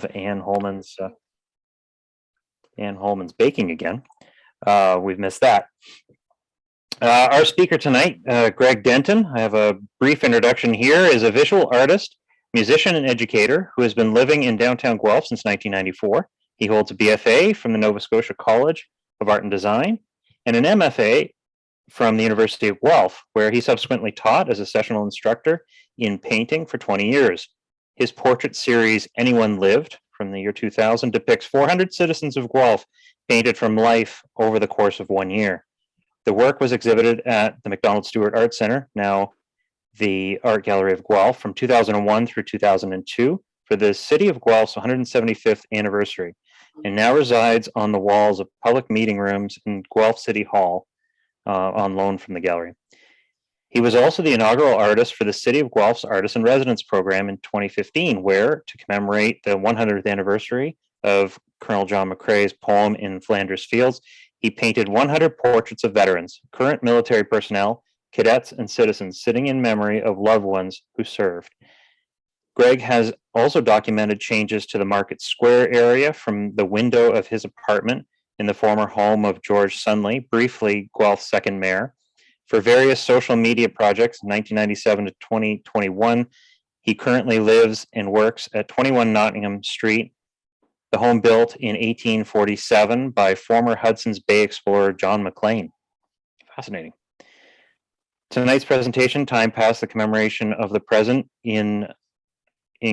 Ann Holman's baking again. We've missed that. Our speaker tonight, Greg Denton, I have a brief introduction here, is a visual artist, musician, and educator who has been living in downtown Guelph since 1994. He holds a BFA from the Nova Scotia College of Art and Design and an MFA from the University of Guelph, where he subsequently taught as a sessional instructor in painting for 20 years. His portrait series, Anyone Lived, from the year 2000, depicts 400 citizens of Guelph painted from life over the course of 1 year. The work was exhibited at the Macdonald Stewart Art Center, now the Art Gallery of Guelph, from 2001 through 2002 for the City of Guelph's 175th anniversary, and now resides on the walls of public meeting rooms in Guelph City Hall on loan from the gallery. He was also the inaugural artist for the City of Guelph's Artist in Residence program in 2015, where, to commemorate the 100th anniversary of Colonel John McCrae's poem In Flanders Fields, he painted 100 portraits of veterans, current military personnel, cadets, and citizens sitting in memory of loved ones who served. Greg has also documented changes to the Market Square area from the window of his apartment in the former home of George Sunley, briefly Guelph's second mayor. For various social media projects, 1997 to 2021, he currently lives and works at 21 Nottingham Street, the home built in 1847 by former Hudson's Bay explorer John McLean. Fascinating. Tonight's presentation, Time Past the Commemoration of the Present, in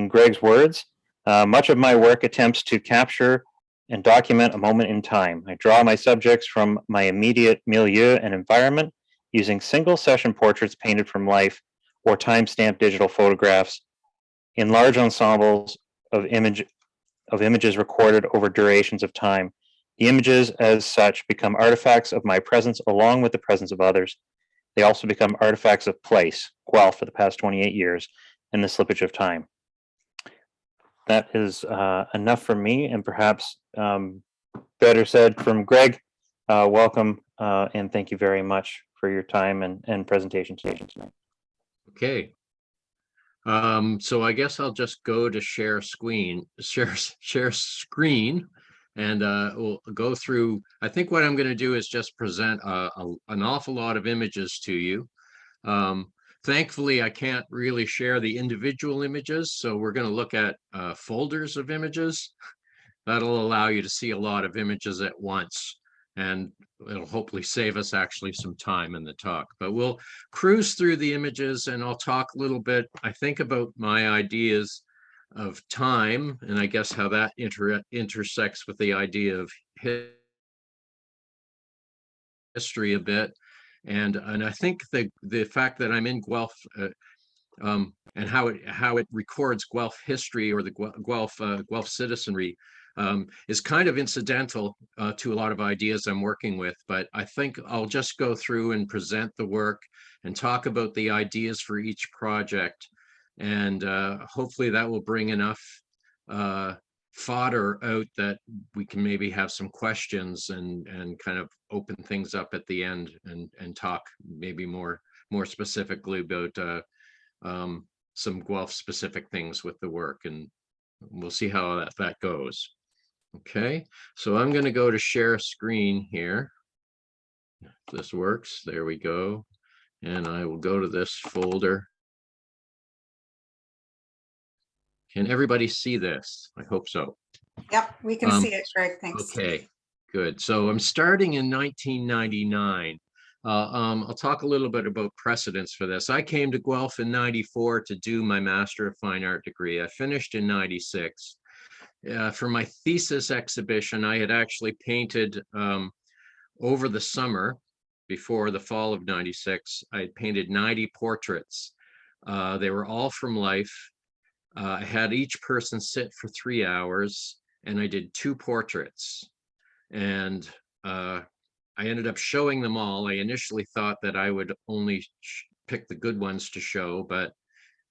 Greg's words, much of my work attempts to capture and document a moment in time. I draw my subjects from my immediate milieu and environment using single session portraits painted from life or time-stamped digital photographs in large ensembles of images recorded over durations of time. The images as such become artifacts of my presence along with the presence of others. They also become artifacts of place, Guelph for the past 28 years, and the slippage of time. That is enough for me, and perhaps better said from Greg. Welcome, and thank you very much for your time and presentation tonight. Okay. So I guess I'll just go to share screen, and we'll go through. I think what I'm going to do is just present an awful lot of images to you. Thankfully, I can't really share the individual images, so we're going to look at folders of images. That'll allow you to see a lot of images at once, and it'll hopefully save us actually some time in the talk. But we'll cruise through the images, and I'll talk a little bit, I think, about my ideas of time, and I guess how that intersects with the idea of history a bit. And I think the fact that I'm in Guelph and how it records Guelph history or the Guelph citizenry is kind of incidental to a lot of ideas I'm working with. But I think I'll just go through and present the work and talk about the ideas for each project, and hopefully that will bring enough fodder out that we can maybe have some questions and kind of open things up at the end and talk maybe more specifically about some Guelph specific things with the work, and we'll see how that goes. Okay, so I'm going to go to share screen here. If this works, there we go. And I will go to this folder. Can everybody see this? I hope so. Yep, we can see it, Greg. Thanks. Okay, good. So I'm starting in 1999. I'll talk a little bit about precedents for this. I came to Guelph in 94 to do my Master of Fine Art degree. I finished in 96. For my thesis exhibition, I had actually painted over the summer, before the fall of 96, I painted 90 portraits. They were all from life. I had each person sit for 3 hours, and I did 2 portraits. And I ended up showing them all. I initially thought that I would only pick the good ones to show, but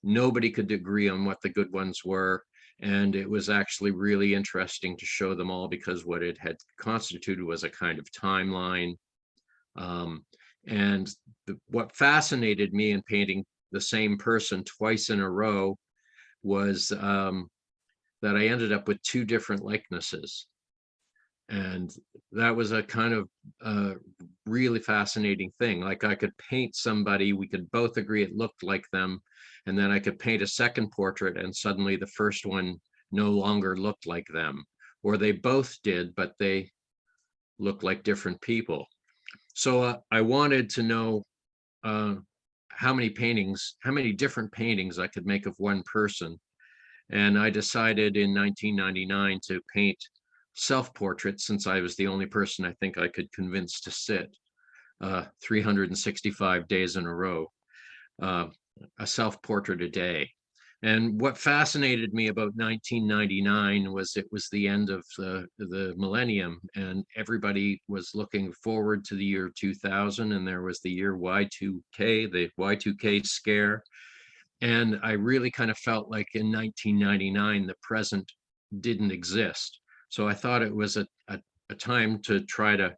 nobody could agree on what the good ones were. And it was actually really interesting to show them all, because what it had constituted was a kind of timeline. And what fascinated me in painting the same person twice in a row was the that I ended up with two different likenesses. And that was a kind of really fascinating thing. Like I could paint somebody, we could both agree it looked like them, and then I could paint a second portrait and suddenly the first one no longer looked like them, or they both did, but they looked like different people. So I wanted to know how many different paintings I could make of one person. And I decided in 1999 to paint self-portraits, since I was the only person I think I could convince to sit 365 days in a row, a self-portrait a day. And what fascinated me about 1999 was it was the end of the millennium, and everybody was looking forward to the year 2000, and there was the year Y2K, the Y2K scare. And I really kind of felt like in 1999, the present didn't exist. So I thought it was a time to try to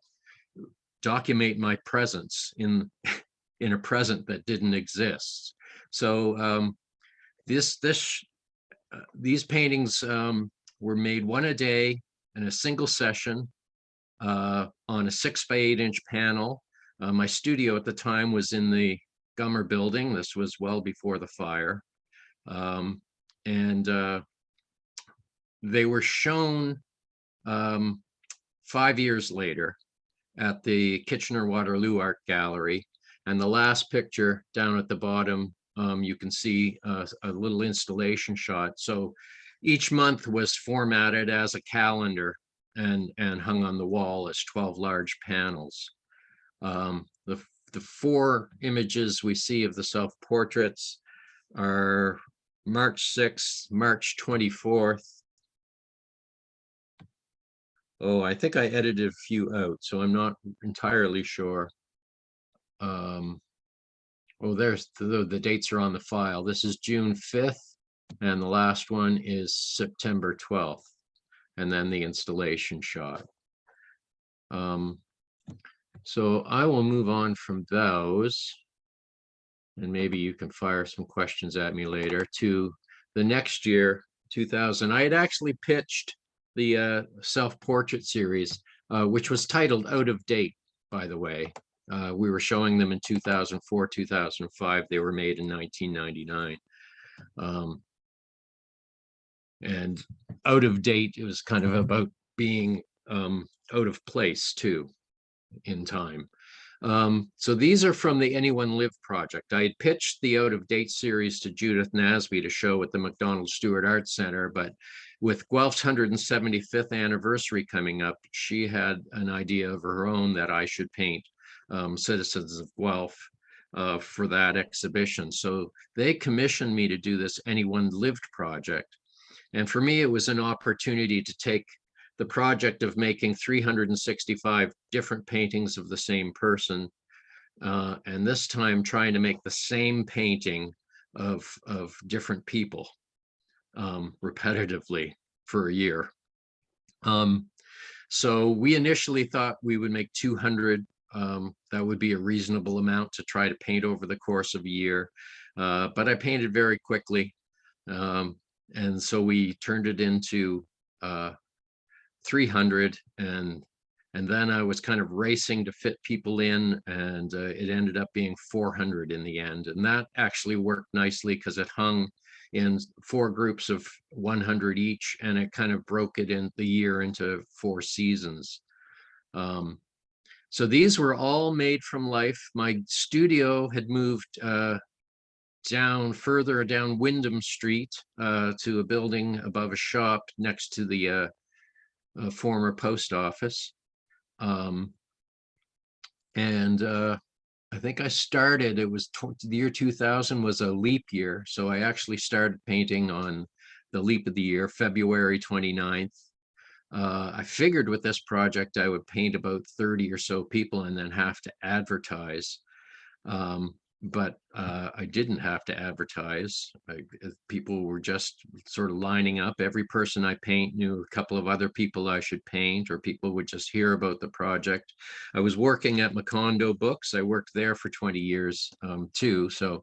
document my presence in a present that didn't exist. So these paintings were made one a day in a single session on a 6x8-inch panel. My studio at the time was in the Gummer building. This was well before the fire. And they were shown 5 years later at the Kitchener-Waterloo Art Gallery. And the last picture down at the bottom, you can see a little installation shot. So each month was formatted as a calendar and hung on the wall as 12 large panels. The four images we see of the self-portraits are March 6th, March 24th. Oh, I think I edited a few out, so I'm not entirely sure. Oh, there's the dates are on the file. This is June 5th, and the last one is September 12th, and then the installation shot. So I will move on from those, and maybe you can fire some questions at me later, to the next year, 2000. I had actually pitched the self-portrait series, which was titled Out of Date, by the way. We were showing them in 2004, 2005. They were made in 1999. And out of date, it was kind of about being out of place too, in time. So these are from the Anyone Live project. I had pitched the Out of Date series to Judith Nasby to show at the MacDonald Stewart Art Center, but with Guelph's 175th anniversary coming up, she had an idea of her own that I should paint citizens of Guelph for that exhibition. So they commissioned me to do this Anyone Lived project. And for me, it was an opportunity to take the project of making 365 different paintings of the same person, and this time trying to make the same painting of different people repetitively for a year. So we initially thought we would make 200. That would be a reasonable amount to try to paint over the course of a year, but I painted very quickly, and so we turned it into 300, and then I was kind of racing to fit people in, and it ended up being 400 in the end. And that actually worked nicely because it hung in 4 groups of 100 each, and it kind of broke it in the year into 4 seasons. So these were all made from life. My studio had moved further down Wyndham Street to a building above a shop next to the former post office. I think I started, it was the year 2000 was a leap year. So I actually started painting on the leap of the year, February 29th. I figured with this project, I would paint about 30 or so people and then have to advertise. But I didn't have to advertise. People were just sort of lining up. Every person I paint knew a couple of other people I should paint, or people would just hear about the project. I was working at Macondo Books. I worked there for 20 years too. So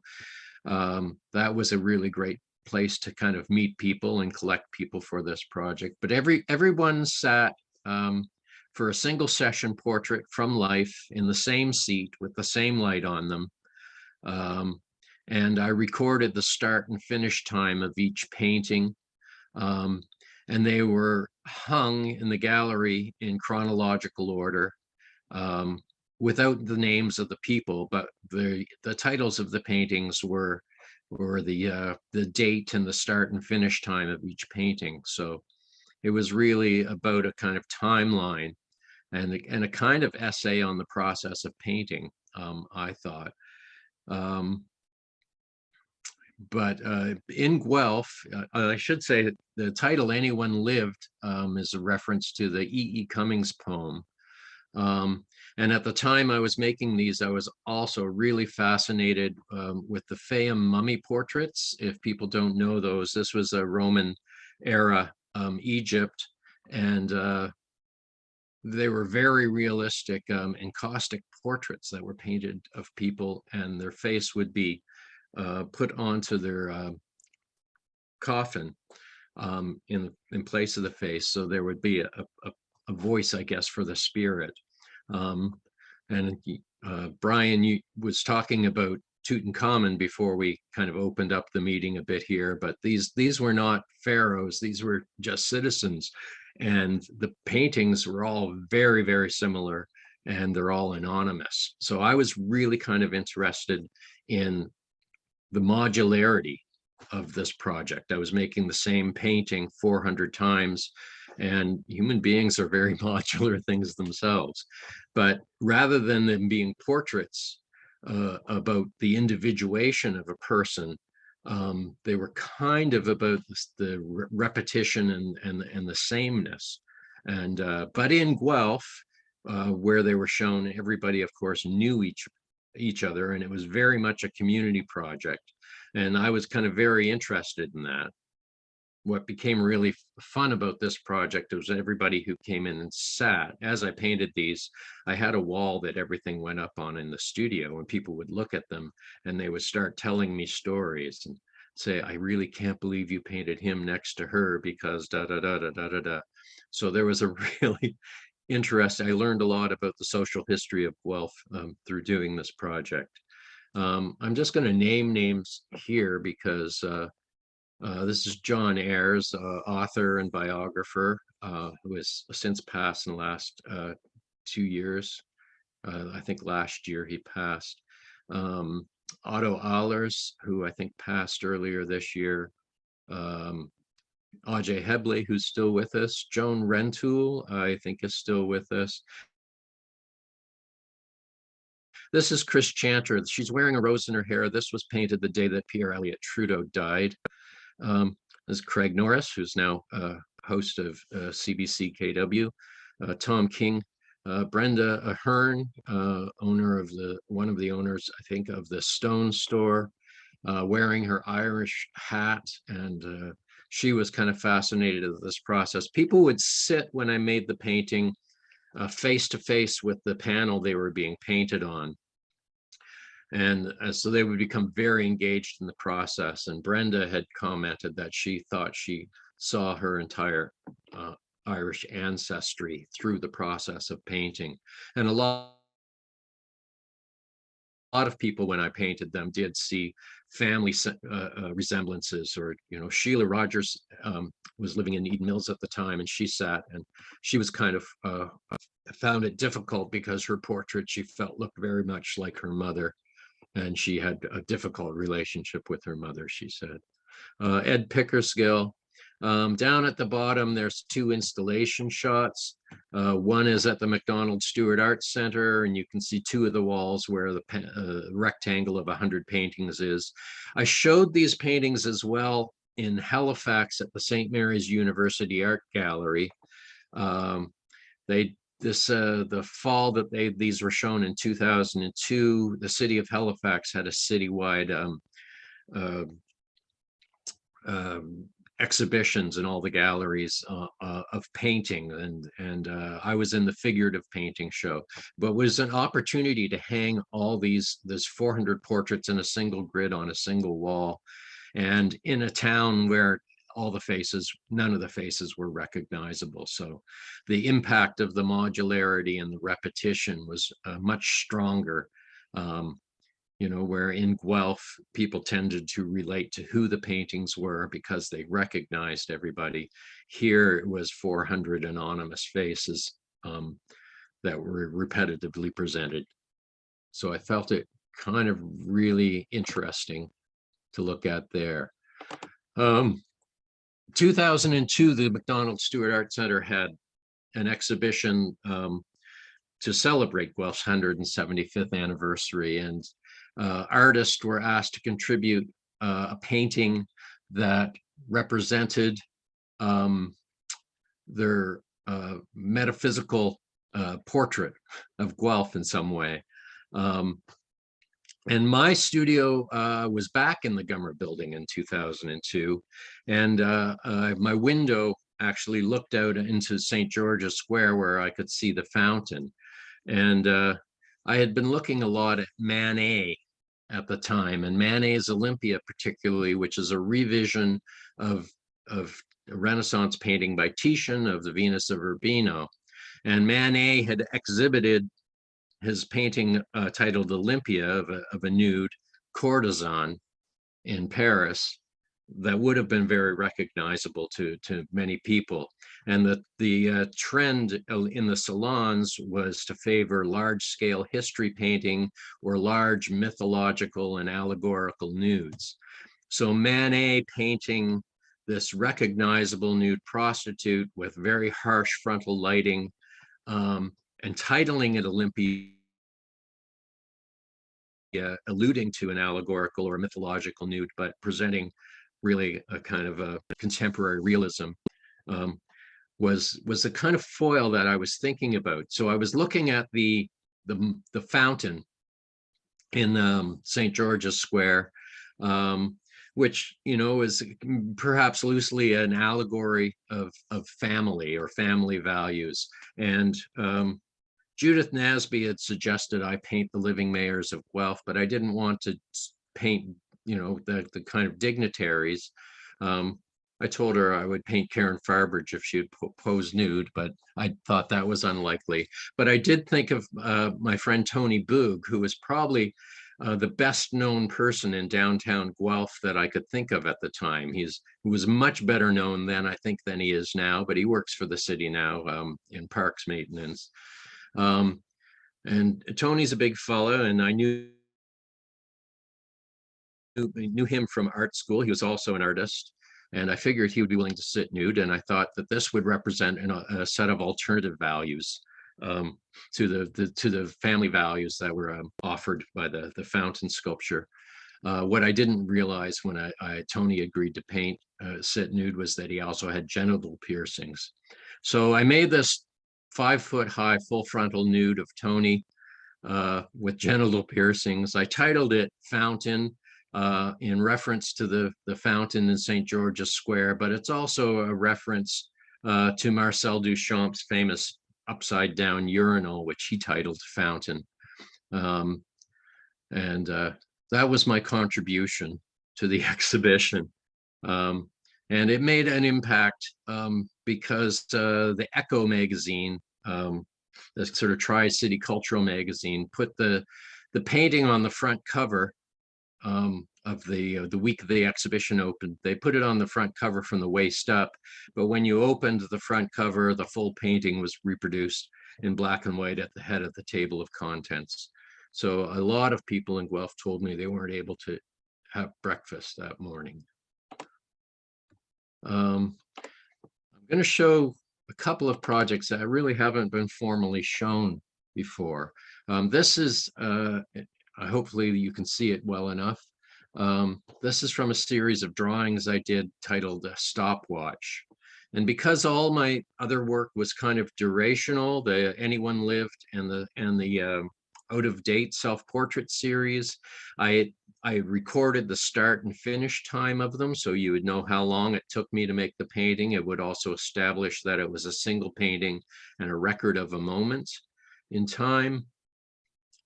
that was a really great place to kind of meet people and collect people for this project. But everyone sat for a single session portrait from life in the same seat with the same light on them. And I recorded the start and finish time of each painting. And they were hung in the gallery in chronological order, without the names of the people, but the titles of the paintings were the date and the start and finish time of each painting. So it was really about a kind of timeline and a kind of essay on the process of painting, I thought. But in Guelph, I should say that the title "Anyone Lived" is a reference to the E.E. Cummings poem. And at the time I was making these, I was also really fascinated with the Fayum mummy portraits. If people don't know those, this was a Roman era Egypt, and they were very realistic and caustic portraits that were painted of people, and their face would be put onto their coffin in place of the face. So there would be a voice, I guess, for the spirit. And Brian was talking about Tutankhamun before we kind of opened up the meeting a bit here, but these were not pharaohs, these were just citizens. And the paintings were all very, very similar, and they're all anonymous. So I was really kind of interested in the modularity of this project. I was making the same painting 400 times, and human beings are very modular things themselves. But rather than them being portraits about the individuation of a person, they were kind of about the repetition and the sameness. And but in Guelph, where they were shown, everybody, of course, knew each other, and it was very much a community project. And I was kind of very interested in that. What became really fun about this project was everybody who came in and sat. As I painted these, I had a wall that everything went up on in the studio, and people would look at them and they would start telling me stories and say, "I really can't believe you painted him next to her because da da da da da da da." So there was a really interesting, I learned a lot about the social history of Guelph through doing this project. I'm just going to name names here because this is John Ayres, author and biographer, who has since passed in the last 2 years. I think last year he passed. Otto Ahlers, who I think passed earlier this year. Ajay Hebley, who's still with us. Joan Rentoul, I think, is still with us. This is Chris Chanter. She's wearing a rose in her hair. This was painted the day that Pierre Elliott Trudeau died. This is Craig Norris, who's now host of CBC KW. Tom King, Brenda Ahern, owner of one of the owners, I think, of the Stone Store, wearing her Irish hat, and she was kind of fascinated with this process. People would sit when I made the painting face to face with the panel they were being painted on. And so they would become very engaged in the process. And Brenda had commented that she thought she saw her entire Irish ancestry through the process of painting. And a lot of people, when I painted them, did see family resemblances. Or, Sheila Rogers was living in Eden Mills at the time, and she sat and she was kind of found it difficult because her portrait, she felt, looked very much like her mother. And she had a difficult relationship with her mother, she said. Ed Pickersgill. Down at the bottom, there's 2 installation shots. One is at the MacDonald Stewart Arts Center, and you can see 2 of the walls where the rectangle of 100 paintings is. I showed these paintings as well in Halifax at the St. Mary's University Art Gallery. The fall that these were shown in 2002, the city of Halifax had a citywide exhibitions in all the galleries of painting, and I was in the figurative painting show, but it was an opportunity to hang all these 400 portraits in a single grid on a single wall. and in a town where none of the faces were recognizable. So the impact of the modularity and the repetition was much stronger. Where in Guelph, people tended to relate to who the paintings were because they recognized everybody. Here it was 400 anonymous faces that were repetitively presented. So I felt it kind of really interesting to look at there. 2002, the McDonald Stewart Art Center had an exhibition to celebrate Guelph's 175th anniversary, and artists were asked to contribute a painting that represented their metaphysical portrait of Guelph in some way. And my studio was back in the Gummer building in 2002. And my window actually looked out into St. George's Square where I could see the fountain. And I had been looking a lot at Manet at the time, and Manet's Olympia particularly, which is a revision of a Renaissance painting by Titian of the Venus of Urbino. And Manet had exhibited his painting titled Olympia of a nude courtesan in Paris that would have been very recognizable to many people. And the trend in the salons was to favor large-scale history painting or large mythological and allegorical nudes. So Manet painting this recognizable nude prostitute with very harsh frontal lighting, entitling it Olympia, alluding to an allegorical or mythological nude, but presenting really a kind of a contemporary realism, was the kind of foil that I was thinking about. So I was looking at the fountain in St. George's Square, which is perhaps loosely an allegory of family or family values. And Judith Nasby had suggested I paint the living mayors of Guelph, but I didn't want to paint, the kind of dignitaries. I told her I would paint Karen Farbridge if she would pose nude, but I thought that was unlikely. But I did think of my friend Tony Boog, who was probably the best known person in downtown Guelph that I could think of at the time. He was much better known then, I think, than he is now, but he works for the city now in parks maintenance. And Tony's a big fella, and I knew him from art school. He was also an artist, and I figured he would be willing to sit nude. And I thought that this would represent a set of alternative values to the family values that were offered by the fountain sculpture. What I didn't realize when Tony agreed to paint sit nude was that he also had genital piercings. So I made this 5-foot high full frontal nude of Tony with genital piercings. I titled it Fountain in reference to the fountain in St. George's Square, but it's also a reference to Marcel Duchamp's famous upside down urinal, which he titled Fountain. And that was my contribution to the exhibition. And it made an impact because the Echo magazine, the sort of Tri-City cultural magazine, put the painting on the front cover of the week the exhibition opened. They put it on the front cover from the waist up, but when you opened the front cover, the full painting was reproduced in black and white at the head of the table of contents. So a lot of people in Guelph told me they weren't able to have breakfast that morning. I'm going to show a couple of projects that really haven't been formally shown before. This is, hopefully you can see it well enough. This is from a series of drawings I did titled Stopwatch. And because all my other work was kind of durational, the Anyone Lived and the Out of Date self-portrait series, I recorded the start and finish time of them, so you would know how long it took me to make the painting. It would also establish that it was a single painting and a record of a moment in time.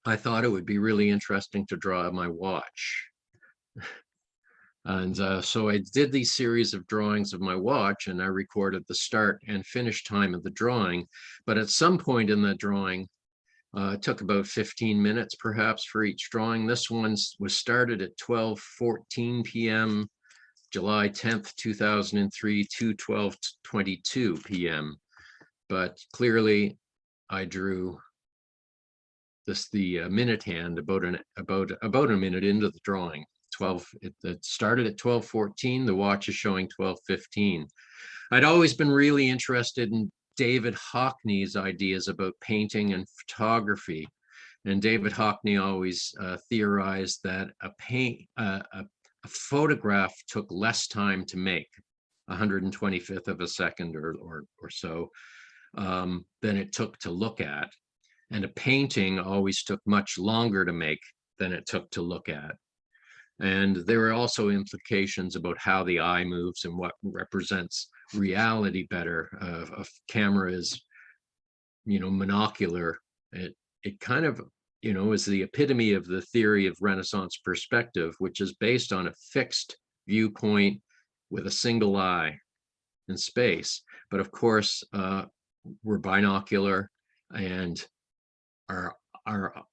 I thought it would be really interesting to draw my watch. And so I did these series of drawings of my watch, and I recorded the start and finish time of the drawing. But at some point in the drawing, it took about 15 minutes perhaps for each drawing. This one was started at 12:14 p.m. July 10th, 2003 to 12:22 p.m. But clearly I drew the minute hand about a minute into the drawing. It started at 12:14. The watch is showing 12:15. I'd always been really interested in David Hockney's ideas about painting and photography. And David Hockney always theorized that a photograph took less time to make, 125th of a second or so, than it took to look at. And a painting always took much longer to make than it took to look at. And there are also implications about how the eye moves and what represents reality better. A camera is, monocular. It kind of, is the epitome of the theory of Renaissance perspective, which is based on a fixed viewpoint with a single eye in space. But of course, we're binocular, and our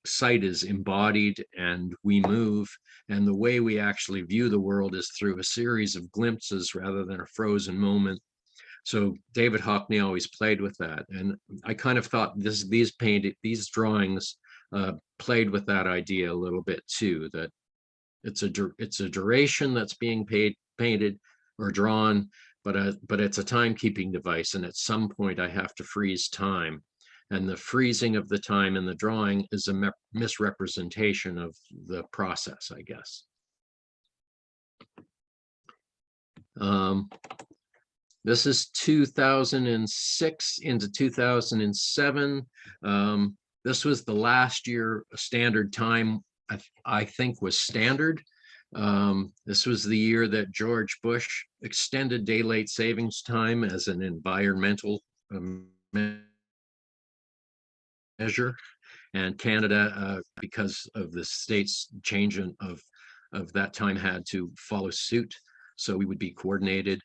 sight is embodied, and we move, and the way we actually view the world is through a series of glimpses rather than a frozen moment. So David Hockney always played with that, and I kind of thought these drawings played with that idea a little bit too, that it's a duration that's being painted or drawn, but it's a timekeeping device, and at some point I have to freeze time. And the freezing of the time in the drawing is a misrepresentation of the process, I guess. This is 2006 into 2007. This was the last year standard time, I think, was standard. This was the year that George Bush extended daylight savings time as an environmental measure, and Canada, because of the state's change of that time, had to follow suit, so we would be coordinated.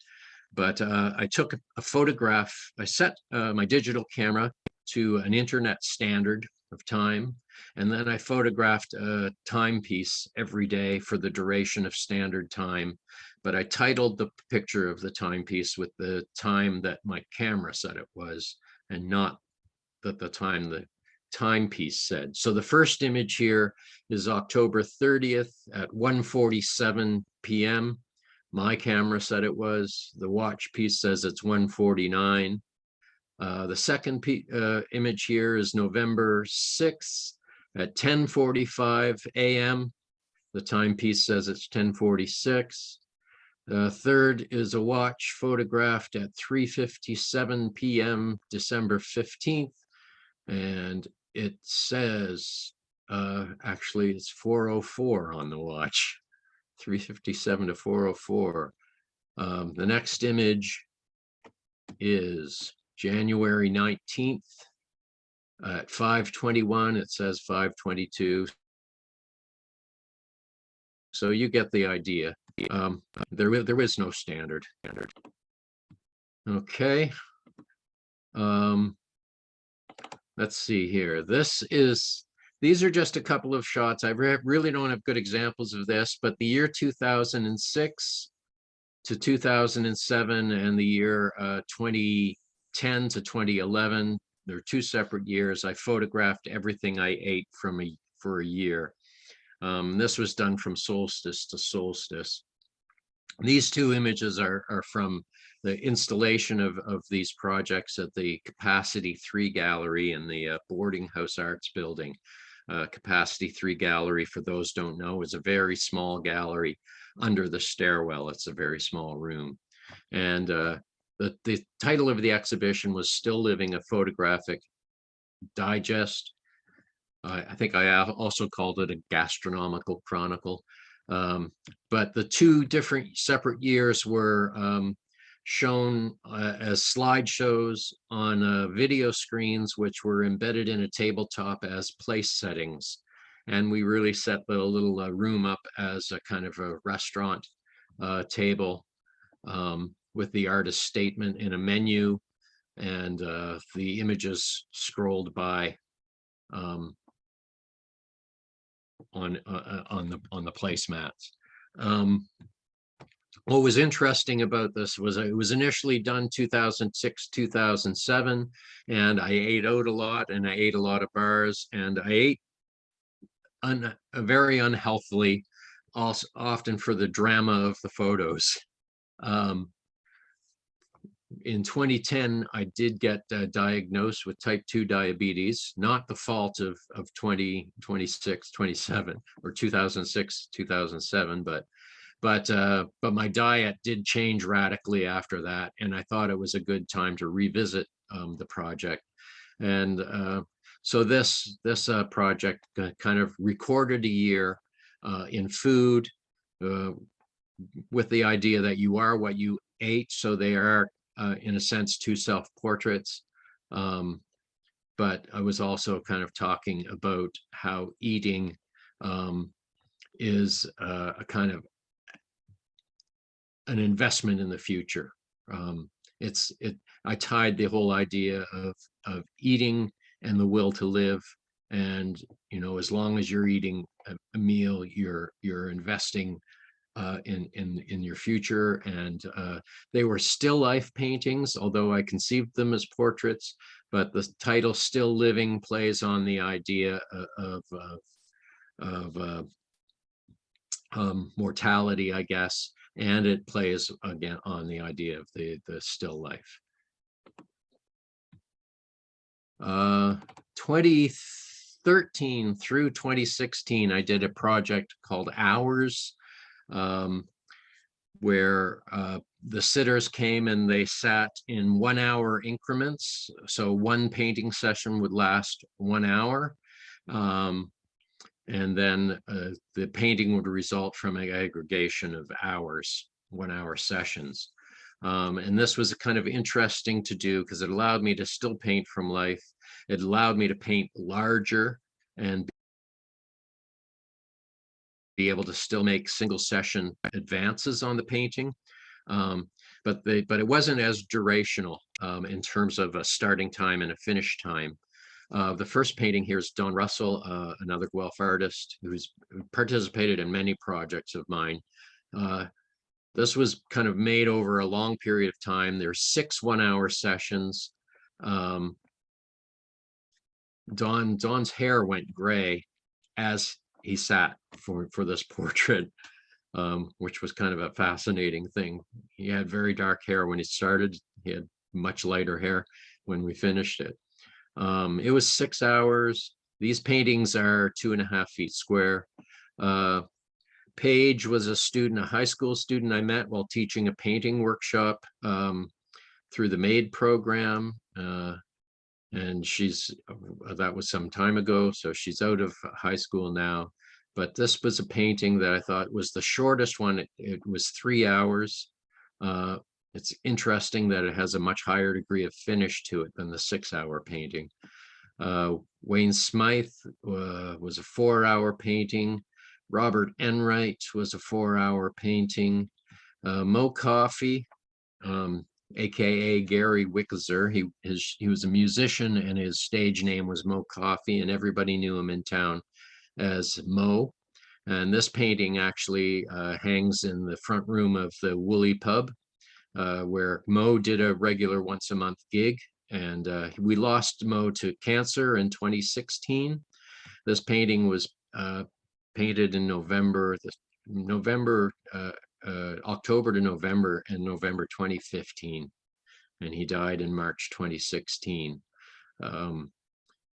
But I took a photograph. I set my digital camera to an internet standard of time, and then I photographed a timepiece every day for the duration of standard time. But I titled the picture of the timepiece with the time that my camera said it was, and not the time the timepiece said. So the first image here is October 30th at 1:47 p.m. My camera said it was. The watch piece says it's 1:49. The second image here is November 6th at 10:45 a.m. The timepiece says it's 10:46. The third is a watch photographed at 3:57 p.m. December 15th. And it says, actually, it's 4:04 on the watch. 3:57 to 4:04. The next image is January 19th at 5:21. It says 5:22. So you get the idea. There is no standard. Okay. Let's see here. These are just a couple of shots. I really don't have good examples of this, but the year 2006 to 2007 and the year 2010 to 2011, they're two separate years. I photographed everything I ate for a year. This was done from solstice to solstice. These two images are from the installation of these projects at the Capacity 3 Gallery in the Boarding House Arts Building. Capacity 3 Gallery, for those don't know, is a very small gallery under the stairwell. It's a very small room. And the title of the exhibition was Still Living, a Photographic Digest. I think I also called it a gastronomical chronicle. But the two different separate years were shown as slideshows on video screens, which were embedded in a tabletop as place settings. And we really set the little room up as a kind of a restaurant table with the artist's statement in a menu, and the images scrolled by on the placemats. What was interesting about this was it was initially done 2006, 2007, and I ate out a lot, and I ate a lot of bars, and I ate very unhealthily, also often for the drama of the photos. In 2010, I did get diagnosed with type 2 diabetes, not the fault of 2026, 27, or 2006, 2007, but my diet did change radically after that, and I thought it was a good time to revisit the project. And so this project kind of recorded a year in food, with the idea that you are what you ate. So they are, in a sense, two self-portraits. But I was also kind of talking about how eating is a kind of an investment in the future. I tied the whole idea of eating and the will to live, and as long as you're eating a meal, you're investing in your future. And they were still life paintings, although I conceived them as portraits, but the title Still Living plays on the idea of mortality, I guess, and it plays again on the idea of the still life. 2013 through 2016, I did a project called Hours, where the sitters came and they sat in 1 hour increments. So one painting session would last 1 hour. And then the painting would result from an aggregation of hours, 1 hour sessions. And this was kind of interesting to do because it allowed me to still paint from life. It allowed me to paint larger and be able to still make single session advances on the painting. But it wasn't as durational in terms of a starting time and a finish time. The first painting here is Don Russell, another Guelph artist who's participated in many projects of mine. This was kind of made over a long period of time. There's 6 1-hour sessions. Don's hair went gray as he sat for this portrait, which was kind of a fascinating thing. He had very dark hair when he started. He had much lighter hair when we finished it. It was 6 hours. These paintings are 2.5 feet square. Paige was a high school student I met while teaching a painting workshop through the MAID program. And that was some time ago, so she's out of high school now. But this was a painting that I thought was the shortest one. It was 3 hours. It's interesting that it has a much higher degree of finish to it than the 6-hour painting. Wayne Smythe was a 4-hour painting. Robert Enright was a 4-hour painting. Mo Coffey, aka Gary Wickzer, he was a musician and his stage name was Mo Coffey, and everybody knew him in town as Mo. And this painting actually hangs in the front room of the Woolly Pub, where Mo did a regular once-a-month gig, and we lost Mo to cancer in 2016. This painting was painted in October to November, and November 2015, and he died in March 2016.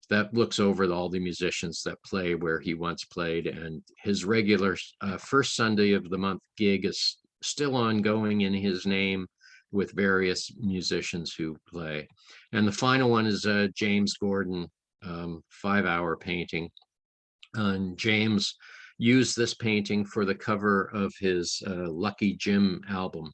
That looks over all the musicians that play where he once played, and his regular first Sunday of the month gig is still ongoing in his name with various musicians who play. And the final one is James Gordon, 5-hour painting. And James used this painting for the cover of his Lucky Jim album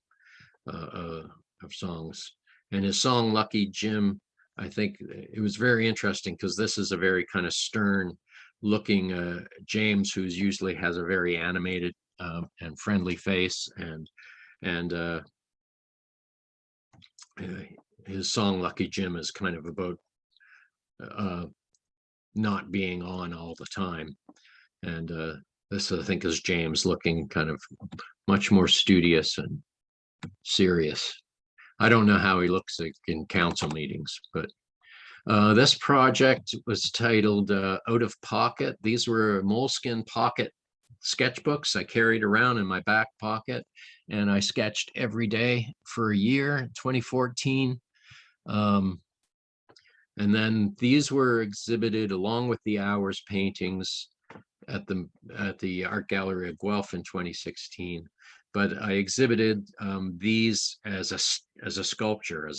of songs. And his song Lucky Jim, I think it was very interesting because this is a very kind of stern looking James, who's usually has a very animated and friendly face, and his song Lucky Jim is kind of about not being on all the time. And this, I think, is James looking kind of much more studious and serious. I don't know how he looks like in council meetings, but this project was titled Out of Pocket. These were moleskin pocket sketchbooks I carried around in my back pocket, and I sketched every day for a year, 2014. And then these were exhibited along with the hours paintings at the Art Gallery of Guelph in 2016. But I exhibited these as a sculpture,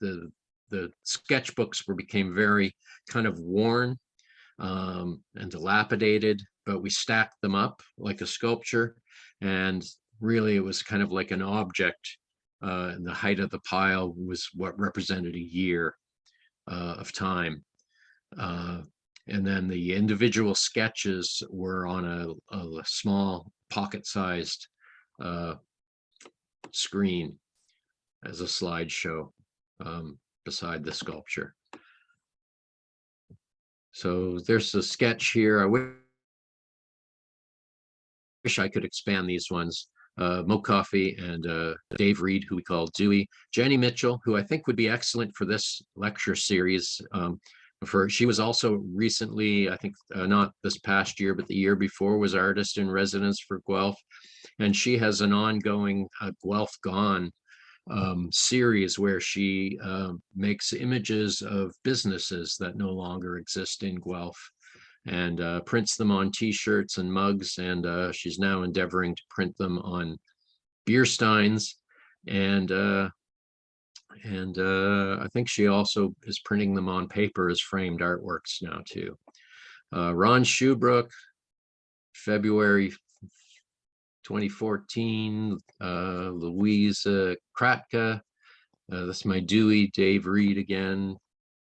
the sketchbooks became very kind of worn and dilapidated, but we stacked them up like a sculpture, and really it was kind of like an object. And the height of the pile was what represented a year of time. And then the individual sketches were on a small pocket-sized screen as a slideshow beside the sculpture. So there's a sketch here. I wish I could expand these ones. Mo Coffey and Dave Reed, who we call Dewey. Jenny Mitchell, who I think would be excellent for this lecture series. She was also recently, I think not this past year, but the year before, was artist in residence for Guelph. And she has an ongoing Guelph Gone series where she makes images of businesses that no longer exist in Guelph, and prints them on t-shirts and mugs, and she's now endeavoring to print them on beer steins, and I think she also is printing them on paper as framed artworks now too. Ron Shoebrook, February 2014, Louise Kratka, that's my Dewey, Dave Reed again,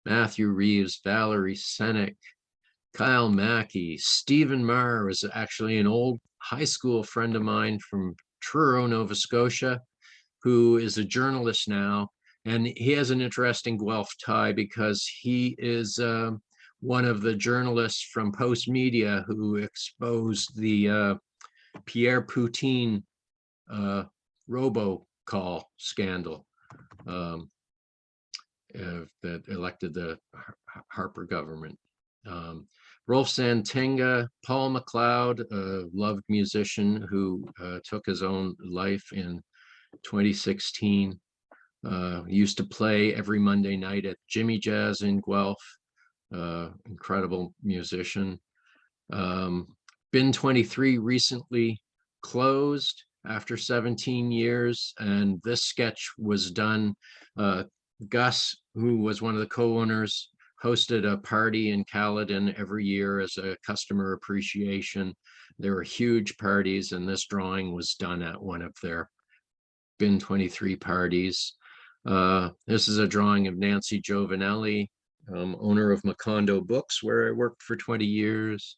Matthew Reeves, Valerie Senek, Kyle Mackey. Stephen Marr was actually an old high school friend of mine from Truro, Nova Scotia, who is a journalist now. And he has an interesting Guelph tie because he is one of the journalists from Post Media who exposed the Pierre Poutine robocall scandal that elected the Harper government. Rolf Santinga, Paul McLeod, a loved musician who took his own life in 2016, used to play every Monday night at Jimmy Jazz in Guelph, incredible musician. Bin 23 recently closed after 17 years, and this sketch was done. Gus, who was one of the co-owners, hosted a party in Caledon every year as a customer appreciation. There were huge parties, and this drawing was done at one of their Bin 23 parties. This is a drawing of Nancy Giovanelli, owner of Macondo Books, where I worked for 20 years.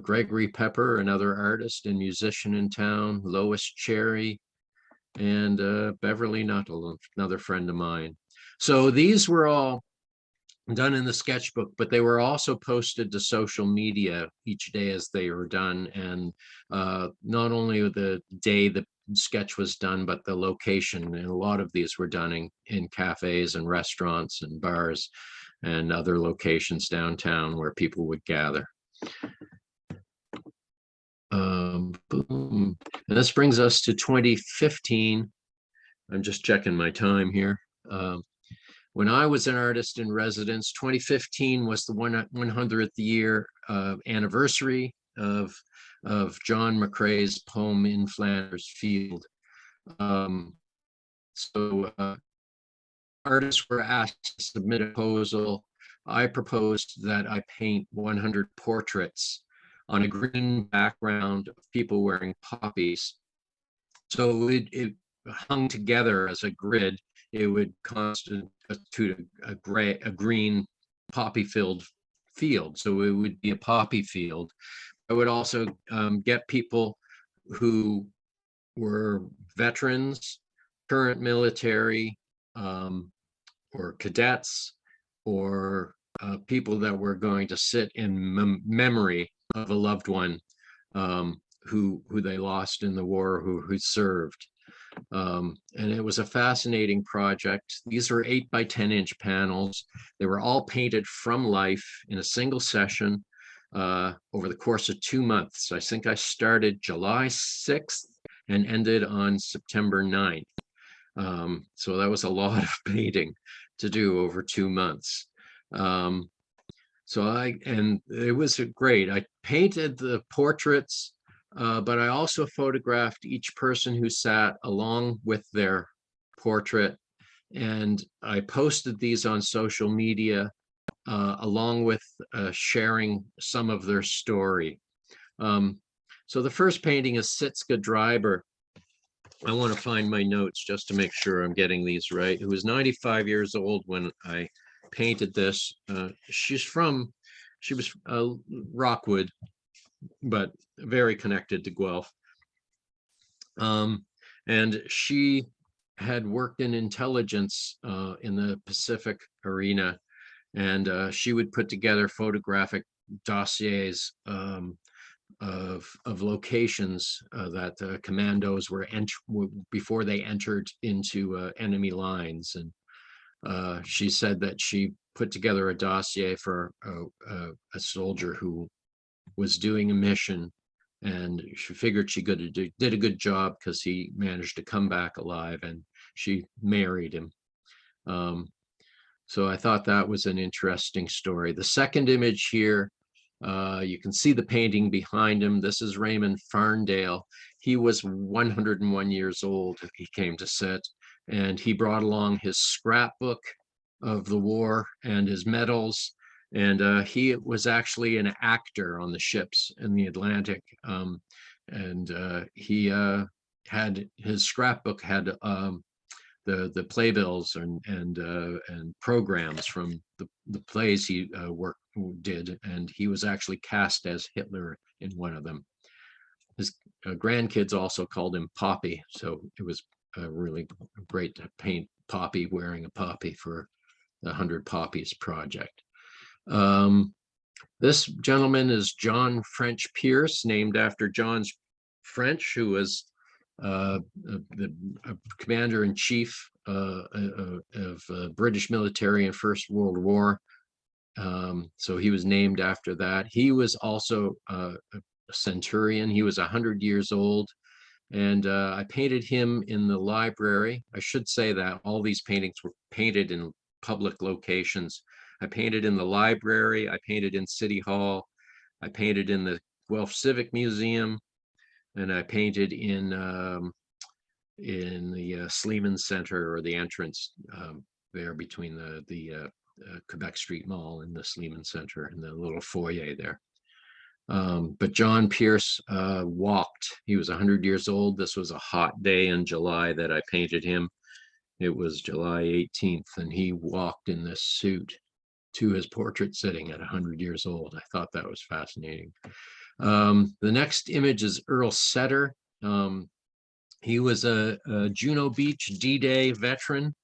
Gregory Pepper, another artist and musician in town, Lois Cherry, and Beverly Nuttall, another friend of mine. So these were all done in the sketchbook, but they were also posted to social media each day as they were done. And not only the day the sketch was done, but the location. And a lot of these were done in cafes and restaurants and bars and other locations downtown where people would gather. Boom. And this brings us to 2015. I'm just checking my time here. When I was an artist in residence, 2015 was the 100th year anniversary of John McCrae's poem In Flanders Field. Artists were asked to submit a proposal. I proposed that I paint 100 portraits on a green background of people wearing poppies. So it hung together as a grid. It would constitute a green poppy-filled field. So it would be a poppy field. I would also get people who were veterans, current military, or cadets, or people that were going to sit in memory of a loved one who they lost in the war, who served. And it was a fascinating project. These were 8 by 10-inch panels. They were all painted from life in a single session over the course of 2 months. I think I started July 6th and ended on September 9th. So that was a lot of painting to do over 2 months. And it was great. I painted the portraits, but I also photographed each person who sat along with their portrait. And I posted these on social media, along with sharing some of their story. So the first painting is Sitka Dreiber. I want to find my notes just to make sure I'm getting these right. Who was 95 years old when I painted this. She was Rockwood, but very connected to Guelph. And she had worked in intelligence in the Pacific arena, and she would put together photographic dossiers of locations that commandos were before they entered into enemy lines. And she said that she put together a dossier for a soldier who was doing a mission, and she figured she did a good job because he managed to come back alive, and she married him. So I thought that was an interesting story. The second image here, you can see the painting behind him. This is Raymond Farndale. He was 101 years old. He came to sit, and he brought along his scrapbook of the war and his medals. And he was actually an actor on the ships in the Atlantic. He had his scrapbook had the playbills and programs from the plays he did, and he was actually cast as Hitler in one of them. His grandkids also called him Poppy, so it was really great to paint Poppy wearing a poppy for the 100 Poppies project. This gentleman is John French Pierce, named after John French, who was the commander-in-chief of British military in First World War. So he was named after that. He was also a centurion. He was 100 years old. And I painted him in the library. I should say that all these paintings were painted in public locations. I painted in the library. I painted in City Hall. I painted in the Guelph Civic Museum. And I painted in the Sleeman Center, or the entrance there between the Quebec Street Mall and the Sleeman Center, and the little foyer there. But John Pierce walked. He was 100 years old. This was a hot day in July that I painted him. It was July 18th, and he walked in this suit to his portrait sitting at 100 years old. I thought that was fascinating. The next image is Earl Setter. He was a Juno Beach D-Day veteran.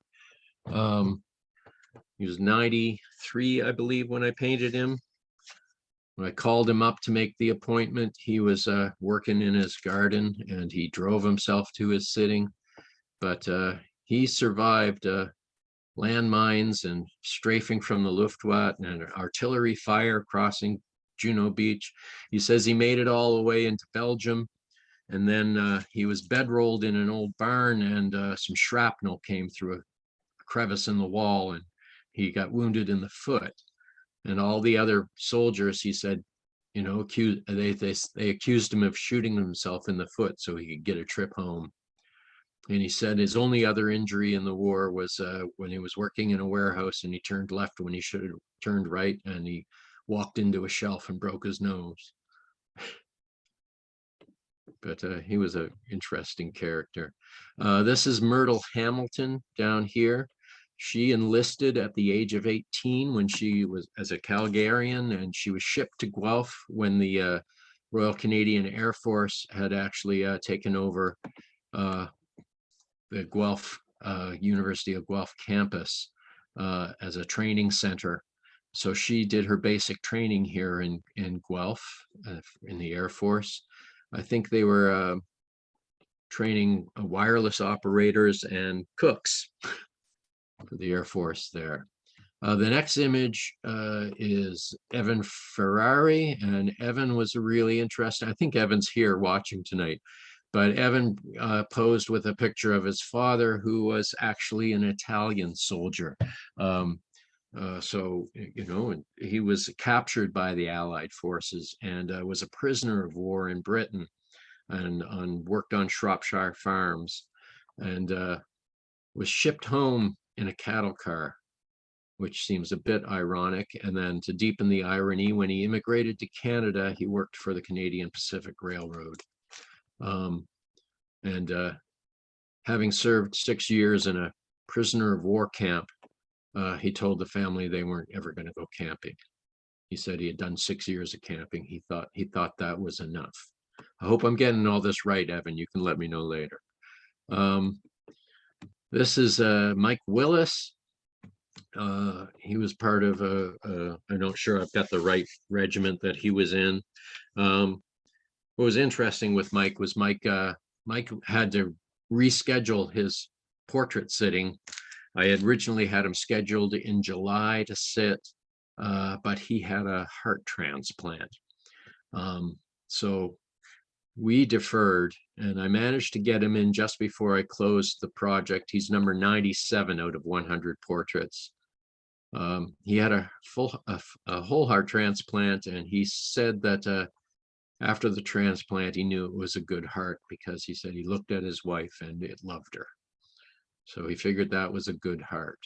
He was 93, I believe, when I painted him. When I called him up to make the appointment, he was working in his garden, and he drove himself to his sitting. But he survived landmines and strafing from the Luftwaffe and artillery fire crossing Juno Beach. He says he made it all the way into Belgium, and then he was bedrolled in an old barn, and some shrapnel came through a crevice in the wall, and he got wounded in the foot. And all the other soldiers, he said, you know, they accused him of shooting himself in the foot so he could get a trip home. And he said his only other injury in the war was when he was working in a warehouse, and he turned left when he should have turned right, and he walked into a shelf and broke his nose. But he was an interesting character. This is Myrtle Hamilton down here. She enlisted at the age of 18 when she was as a Calgarian, and she was shipped to Guelph when the Royal Canadian Air Force had actually taken over the Guelph University of Guelph campus as a training center. So she did her basic training here in Guelph in the Air Force. I think they were training wireless operators and cooks for the Air Force there. The next image is Evan Ferrari, and Evan was really interesting. I think Evan's here watching tonight, but Evan posed with a picture of his father, who was actually an Italian soldier. So, you know, he was captured by the Allied forces and was a prisoner of war in Britain and worked on Shropshire farms and was shipped home in a cattle car, which seems a bit ironic. And then to deepen the irony, when he immigrated to Canada, he worked for the Canadian Pacific Railroad. Having served 6 years in a prisoner of war camp, he told the family they weren't ever going to go camping. He said he had done 6 years of camping. He thought that was enough. I hope I'm getting all this right, Evan. You can let me know later. This is Mike Willis. He was part of I'm not sure I've got the right regiment that he was in. What was interesting with Mike was Mike had to reschedule his portrait sitting. I had originally had him scheduled in July to sit, but he had a heart transplant. So we deferred, and I managed to get him in just before I closed the project. He's number 97 out of 100 portraits. He had a whole heart transplant, and he said that after the transplant, he knew it was a good heart because he said he looked at his wife and it loved her. So he figured that was a good heart.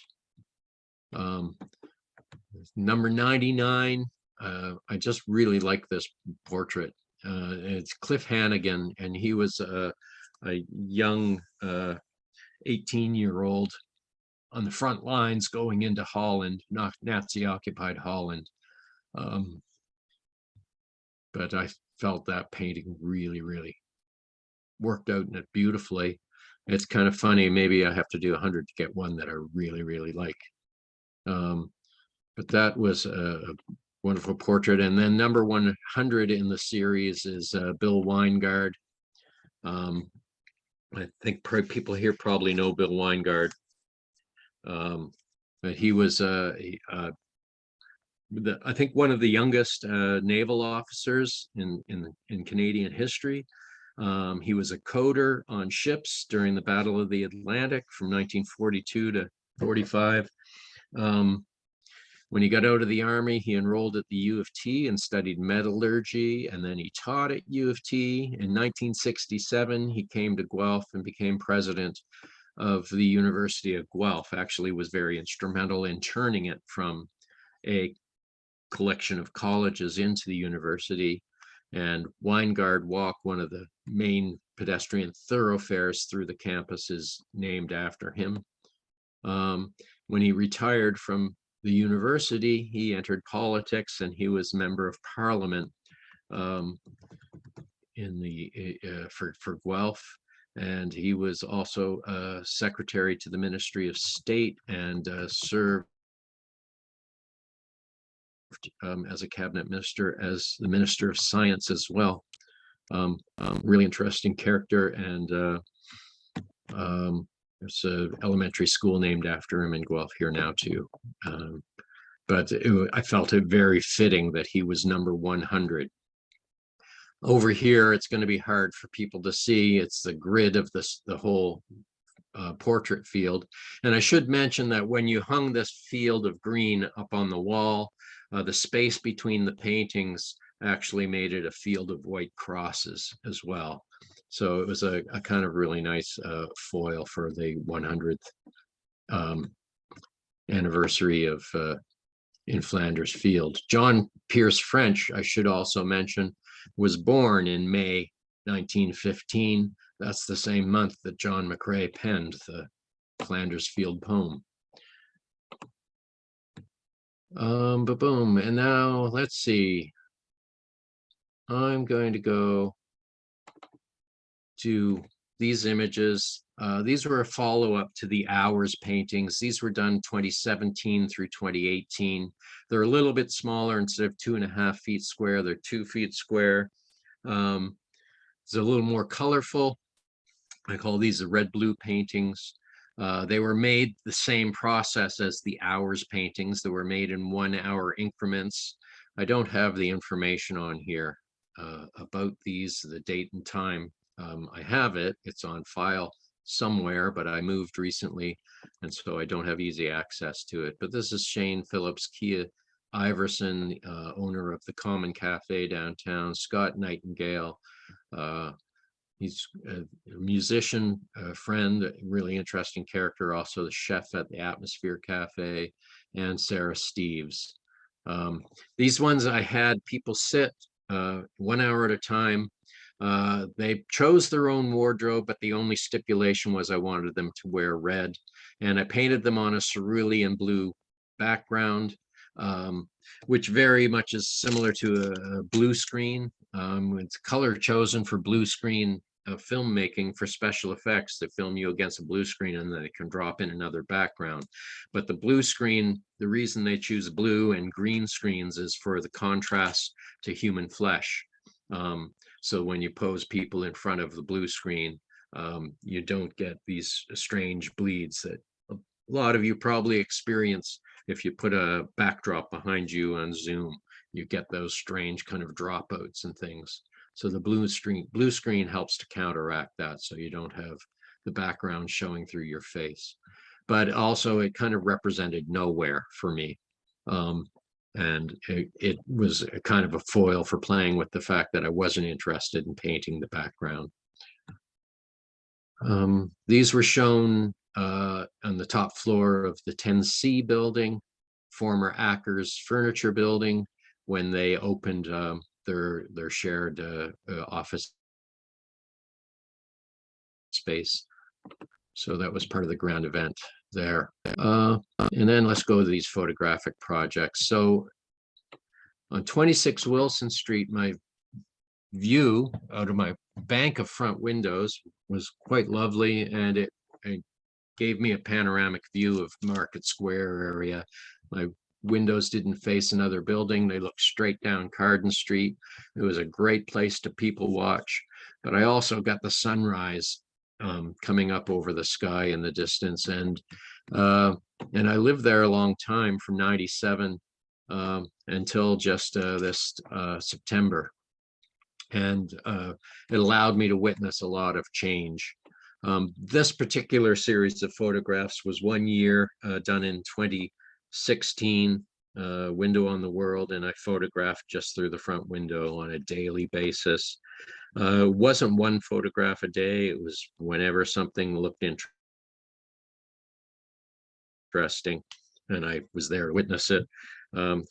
Number 99, I just really like this portrait. It's Cliff Hannigan, and he was a young 18-year-old on the front lines going into Holland, not Nazi-occupied Holland. But I felt that painting really, really worked out in it beautifully. It's kind of funny. Maybe I have to do 100 to get one that I really, really like. But that was a wonderful portrait. And then number 100 in the series is Bill Weingard. I think people here probably know Bill Weingard. But he was, I think, one of the youngest naval officers in Canadian history. He was a coder on ships during the Battle of the Atlantic from 1942 to 45. When he got out of the Army, he enrolled at the U of T and studied metallurgy, and then he taught at U of T. In 1967, he came to Guelph and became president of the University of Guelph. Actually was very instrumental in turning it from a collection of colleges into the university. And Weingard Walk, one of the main pedestrian thoroughfares through the campus, is named after him. When he retired from the university, he entered politics, and he was member of parliament for Guelph. And he was also secretary to the Ministry of State and served as a cabinet minister, as the Minister of Science as well. Really interesting character, and there's an elementary school named after him in Guelph here now too. But I felt it very fitting that he was number 100. Over here, it's going to be hard for people to see. It's the grid of the whole portrait field. And I should mention that when you hung this field of green up on the wall, the space between the paintings actually made it a field of white crosses as well. So it was a kind of really nice foil for the 100th anniversary of in Flanders Field. John Pierce French, I should also mention, was born in May 1915. That's the same month that John McCrae penned the Flanders Field poem. Boom. And now let's see. I'm going to go to these images. These were a follow-up to the Hours paintings. These were done 2017 through 2018. They're a little bit smaller. Instead of 2.5 feet square, they're 2 feet square. It's a little more colorful. I call these the red-blue paintings. They were made the same process as the Hours paintings. They were made in 1 hour increments. I don't have the information on here about these, the date and time. I have it, it's on file somewhere, but I moved recently, and so I don't have easy access to it. But this is Shane Phillips, Kia Iverson, owner of the Common Cafe downtown, Scott Nightingale. He's a musician, a friend, a really interesting character, also the chef at the Atmosphere Cafe, and Sarah Steves. These ones I had people sit 1 hour at a time. They chose their own wardrobe, but the only stipulation was I wanted them to wear red. And I painted them on a cerulean blue background, which very much is similar to a blue screen. It's color chosen for blue screen filmmaking for special effects. They film you against a blue screen and then they can drop in another background. But the blue screen, the reason they choose blue and green screens is for the contrast to human flesh. So when you pose people in front of the blue screen, you don't get these strange bleeds that a lot of you probably experience if you put a backdrop behind you on Zoom. You get those strange kind of dropouts and things. So the blue screen helps to counteract that, so you don't have the background showing through your face. But also it kind of represented nowhere for me. And it was a kind of a foil for playing with the fact that I wasn't interested in painting the background. These were shown on the top floor of the 10C building, former Ackers Furniture Building, when they opened their shared office space. So that was part of the grand event there. And then let's go to these photographic projects. So on 26 Wilson Street, my view out of my bank of front windows was quite lovely, and it gave me a panoramic view of Market Square area. My windows didn't face another building. They looked straight down Carden Street. It was a great place to people watch, but I also got the sunrise coming up over the sky in the distance. And I lived there a long time, from 97 until just this September. And it allowed me to witness a lot of change. This particular series of photographs was 1 year done in 2016, window on the world, and I photographed just through the front window on a daily basis. It wasn't one photograph a day, it was whenever something looked interesting and I was there to witness it.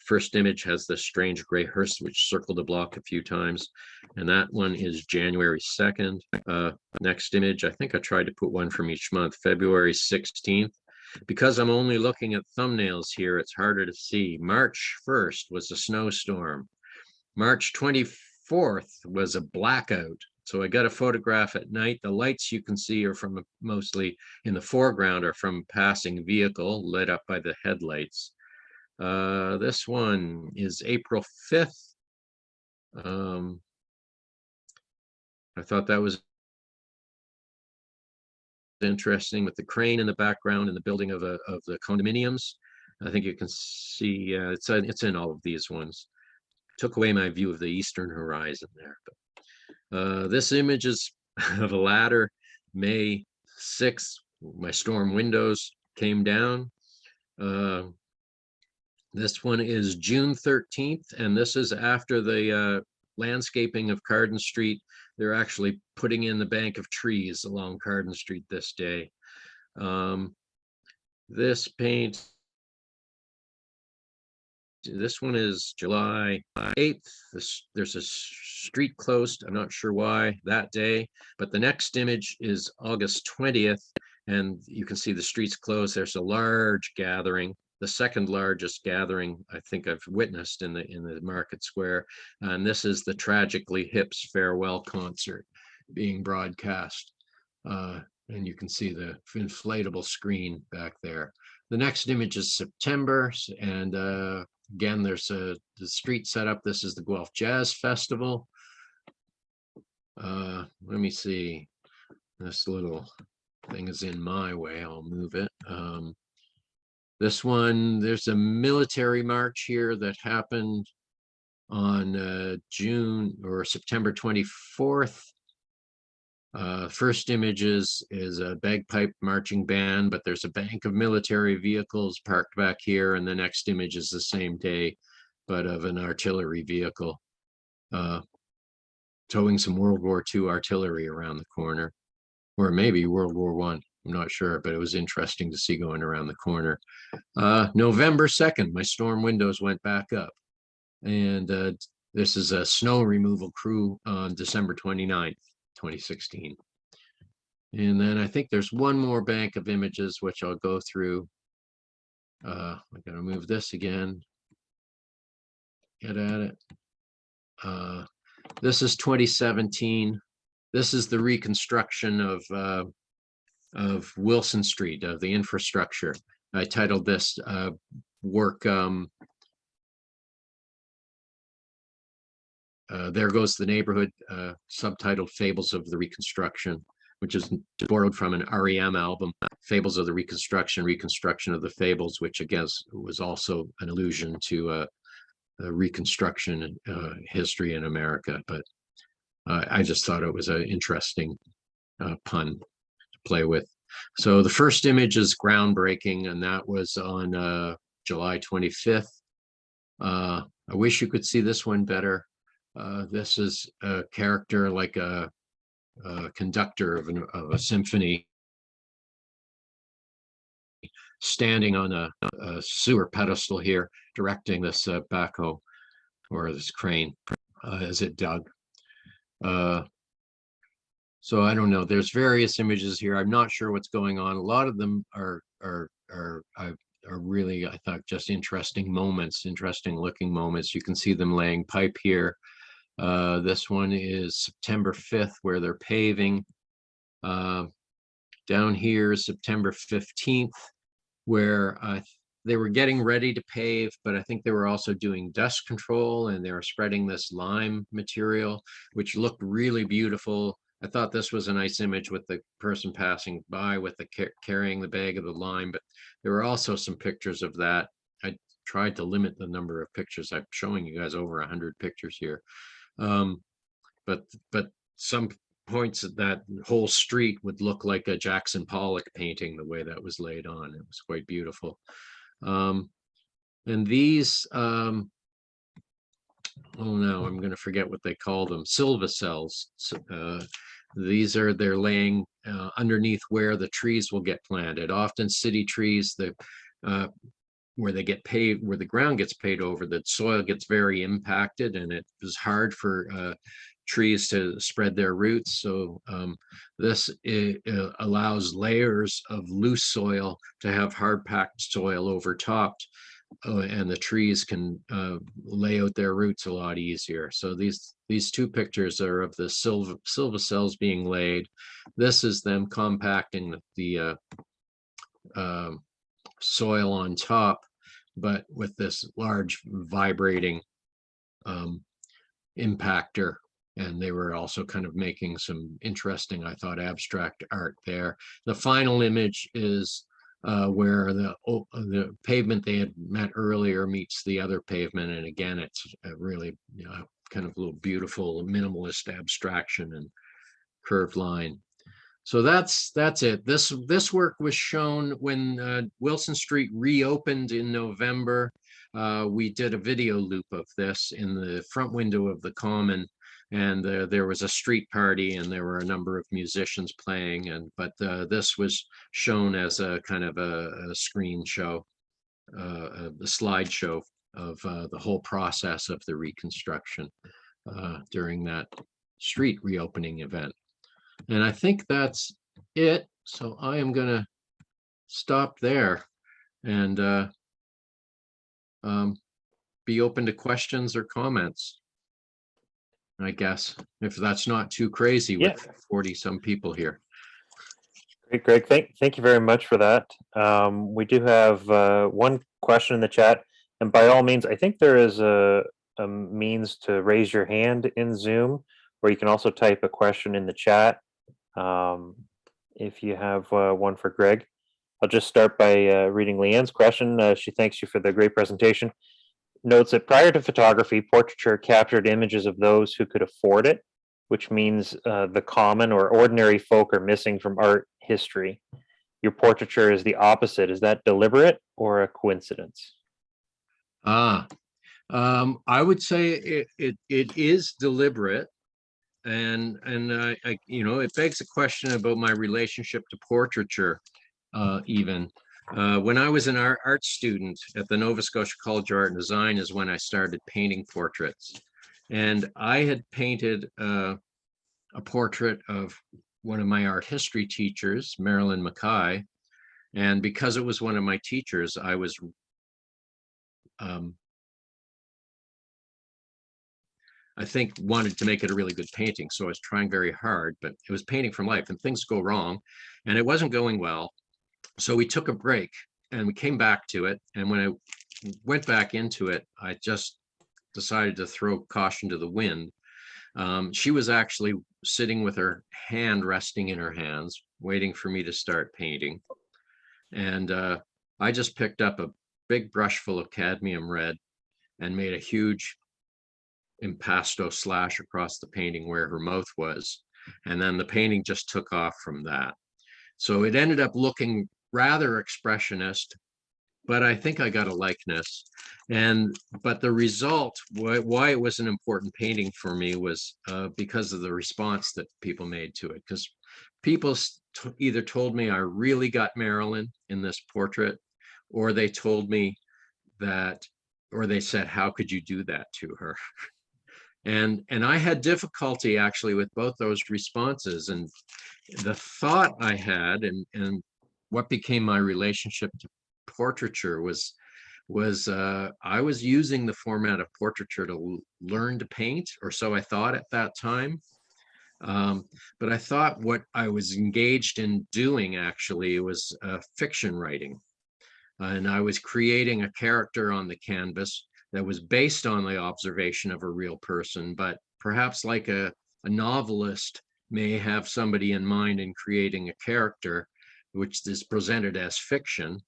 First image has this strange gray hearse which circled the block a few times, and that one is January 2nd. Next image, I think I tried to put one from each month. February 16th. Because I'm only looking at thumbnails here, it's harder to see. March 1st was a snowstorm. March 24th was a blackout. So I got a photograph at night. The lights you can see are from, mostly in the foreground, are from a passing vehicle lit up by the headlights. This one is April 5th. I thought that was interesting, with the crane in the background and the building of the condominiums. I think you can see it's in all of these ones. Took away my view of the eastern horizon there. But this image is of a ladder. May 6th, my storm windows came down. This one is June 13th, and this is after the landscaping of Carden Street. They're actually putting in the bank of trees along Carden Street this day. This paint, this one is July 8th. There's a street closed. I'm not sure why that day, but the next image is August 20th, and you can see the streets closed. There's a large gathering. the second largest gathering I think I've witnessed in the market square. And this is the Tragically Hip's farewell concert being broadcast. And you can see the inflatable screen back there. The next image is September, and again, there's the street setup. This is the Guelph Jazz Festival. Let me see. This little thing is in my way. I'll move it. This one, there's a military march here that happened on June or September 24th. First image is a bagpipe marching band, but there's a bank of military vehicles parked back here. And the next image is the same day, but of an artillery vehicle towing some World War II artillery around the corner, or maybe World War I. I'm not sure, but it was interesting to see going around the corner. November 2nd, my storm windows went back up. And this is a snow removal crew on December 29th. 2016. And then I think there's one more bank of images which I'll go through. I gotta move this again. Get at it. This is 2017. This is the reconstruction of Wilson Street, of the infrastructure. I titled this work There Goes the Neighborhood, subtitled Fables of the Reconstruction, which is borrowed from an REM album, Fables of the Reconstruction, Reconstruction of the Fables, which I guess was also an allusion to Reconstruction history in America. But I just thought it was an interesting pun to play with. So the first image is groundbreaking, and that was on July 25th. I wish you could see this one better. This is a character like a conductor of a symphony standing on a sewer pedestal here, directing this backhoe or this crane as it dug. So I don't know. There's various images here. I'm not sure what's going on. A lot of them are really, I thought, just interesting moments, interesting looking moments. You can see them laying pipe here. This one is September 5th, where they're paving. Down here is September 15th, where they were getting ready to pave, but I think they were also doing dust control, and they were spreading this lime material, which looked really beautiful. I thought this was a nice image with the person passing by with the carrying the bag of the lime, but there were also some pictures of that. I tried to limit the number of pictures. I'm showing you guys over 100 pictures here. But some points that whole street would look like a Jackson Pollock painting, the way that was laid on. It was quite beautiful. And these, oh no, I'm going to forget what they call them, silvicels. They're laying underneath where the trees will get planted. Often city trees, where they get paved, where the ground gets paved over, the soil gets very impacted, and it is hard for trees to spread their roots. So this allows layers of loose soil to have hard packed soil overtopped, and the trees can lay out their roots a lot easier. So these two pictures are of the silvicels being laid. This is them compacting the soil on top, but with this large vibrating impactor. And they were also kind of making some interesting, I thought, abstract art there. The final image is where the pavement they had met earlier meets the other pavement. And again, it's a really kind of a little beautiful minimalist abstraction and curved line. So that's it. This work was shown when Wilson Street reopened in November. We did a video loop of this in the front window of the Common, and there was a street party, and there were a number of musicians playing. But this was shown as a kind of a screen show, a slideshow of the whole process of the reconstruction during that street reopening event. And I think that's it. So I am going to stop there and be open to questions or comments, I guess, if that's not too crazy Yeah. with 40 some people here. Great, Greg. Thank you very much for that. We do have one question in the chat, and by all means, I think there is a means to raise your hand in Zoom, or you can also type a question in the chat. If you have one for Greg, I'll just start by reading Leanne's question. She thanks you for the great presentation. Notes that prior to photography, portraiture captured images of those who could afford it, which means the common or ordinary folk are missing from art history. Your portraiture is the opposite. Is that deliberate or a coincidence? I would say it is deliberate, and I it begs a question about my relationship to portraiture. Even when I was an art student at the Nova Scotia College of Art and Design is when I started painting portraits, and I had painted a portrait of one of my art history teachers, Marilyn Mackay, and because it was one of my teachers, I was I think wanted to make it a really good painting. So I was trying very hard, but it was painting from life and things go wrong and it wasn't going well. So we took a break and we came back to it. And when I went back into it, I just decided to throw caution to the wind. She was actually sitting with her hand resting in her hands, waiting for me to start painting. And I just picked up a big brush full of cadmium red and made a huge impasto slash across the painting where her mouth was. And then the painting just took off from that. So it ended up looking rather expressionist, but I think I got a likeness. But the result, why it was an important painting for me was because of the response that people made to it. Because people either told me I really got Marilyn in this portrait, or they told me that, or they said, how could you do that to her? And I had difficulty actually with both those responses. And the thought I had and what became my relationship to portraiture was I was using the format of portraiture to learn to paint, or so I thought at that time. But I thought what I was engaged in doing actually was fiction writing. And I was creating a character on the canvas that was based on the observation of a real person, but perhaps like a novelist may have somebody in mind in creating a character which is presented as fiction,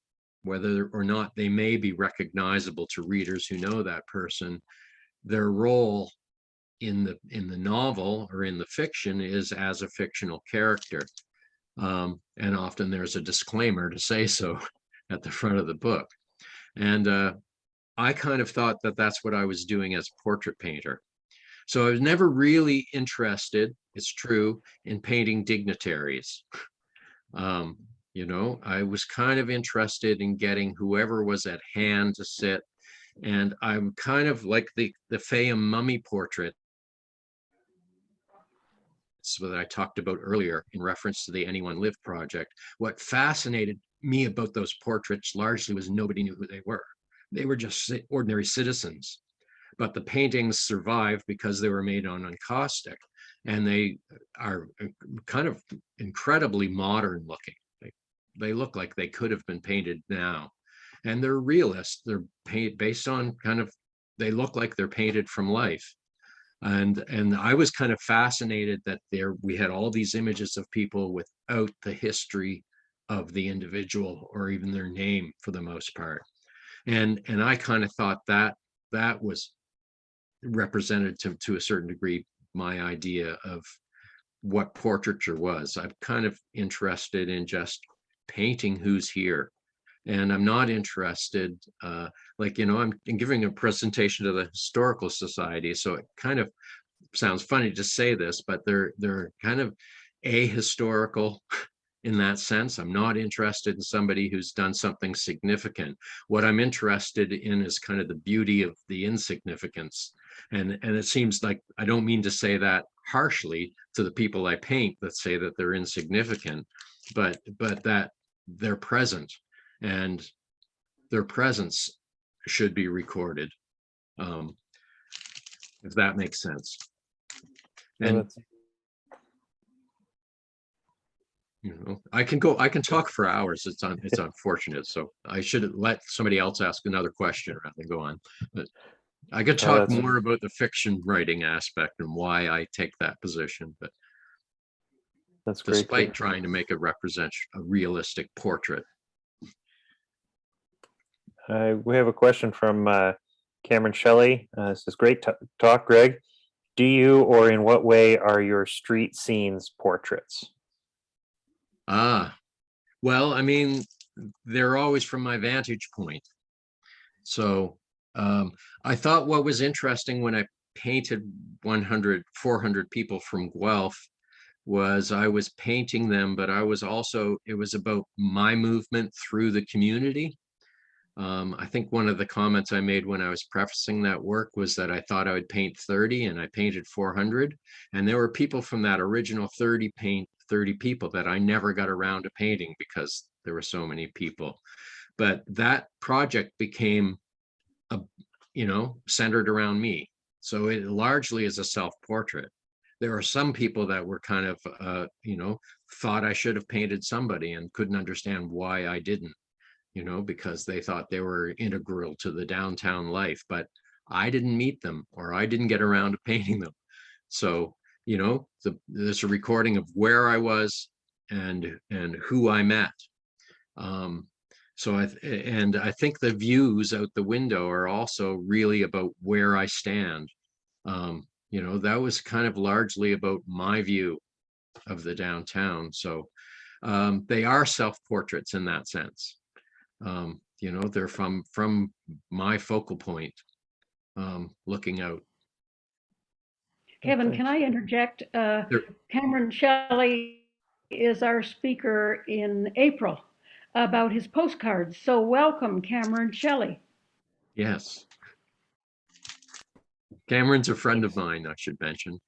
whether or not they may be recognizable to readers who know that person. Their role in the novel or in the fiction is as a fictional character. And often there's a disclaimer to say so at the front of the book. And I kind of thought that that's what I was doing as a portrait painter. So I was never really interested, it's true, in painting dignitaries. I was kind of interested in getting whoever was at hand to sit. And I'm kind of like the Fayum mummy portrait that I talked about earlier in reference to the Anyone Live project. What fascinated me about those portraits largely was nobody knew who they were. They were just ordinary citizens, but the paintings survived because they were made on encaustic, and they are kind of incredibly modern looking. They look like they could have been painted now, and they're realist. They're based on they look like they're painted from life. And I was kind of fascinated that we had all these images of people without the history of the individual or even their name for the most part. And I kind of thought that was represented to a certain degree my idea of what portraiture was. I'm kind of interested in just painting who's here. And I'm not interested, I'm giving a presentation to the Historical Society, so it kind of sounds funny to say this, but they're kind of ahistorical in that sense. I'm not interested in somebody who's done something significant. What I'm interested in is kind of the beauty of the insignificance. And it seems like, I don't mean to say that harshly to the people I paint that say that they're insignificant, but that they're present. And their presence should be recorded, if that makes sense. And I can talk for hours. It's unfortunate. So I should let somebody else ask another question rather than go on. But I could talk more about the fiction writing aspect and why I take that position. But that's great. Despite trying to make it represent a realistic portrait. We have a question from Cameron Shelley. It says, great talk, Greg. Do you, or in what way are your street scenes portraits? Well, I mean, they're always from my vantage point. So I thought what was interesting when I painted 400 people from Guelph was I was painting them, but it was about my movement through the community. I think one of the comments I made when I was prefacing that work was that I thought I would paint 30 and I painted 400. And there were people from that original 30 people that I never got around to painting because there were so many people. But that project became, centered around me. So it largely is a self-portrait. There are some people that were kind of, thought I should have painted somebody and couldn't understand why I didn't. Because they thought they were integral to the downtown life, but I didn't meet them or I didn't get around to painting them. So, there's a recording of where I was and who I met. So I think the views out the window are also really about where I stand. That was kind of largely about my view of the downtown. So they are self-portraits in that sense. They're from my focal point, looking out. Kevin, can I interject? Cameron Shelley is our speaker in April about his postcards. So welcome, Cameron Shelley. Yes. Cameron's a friend of mine, I should mention.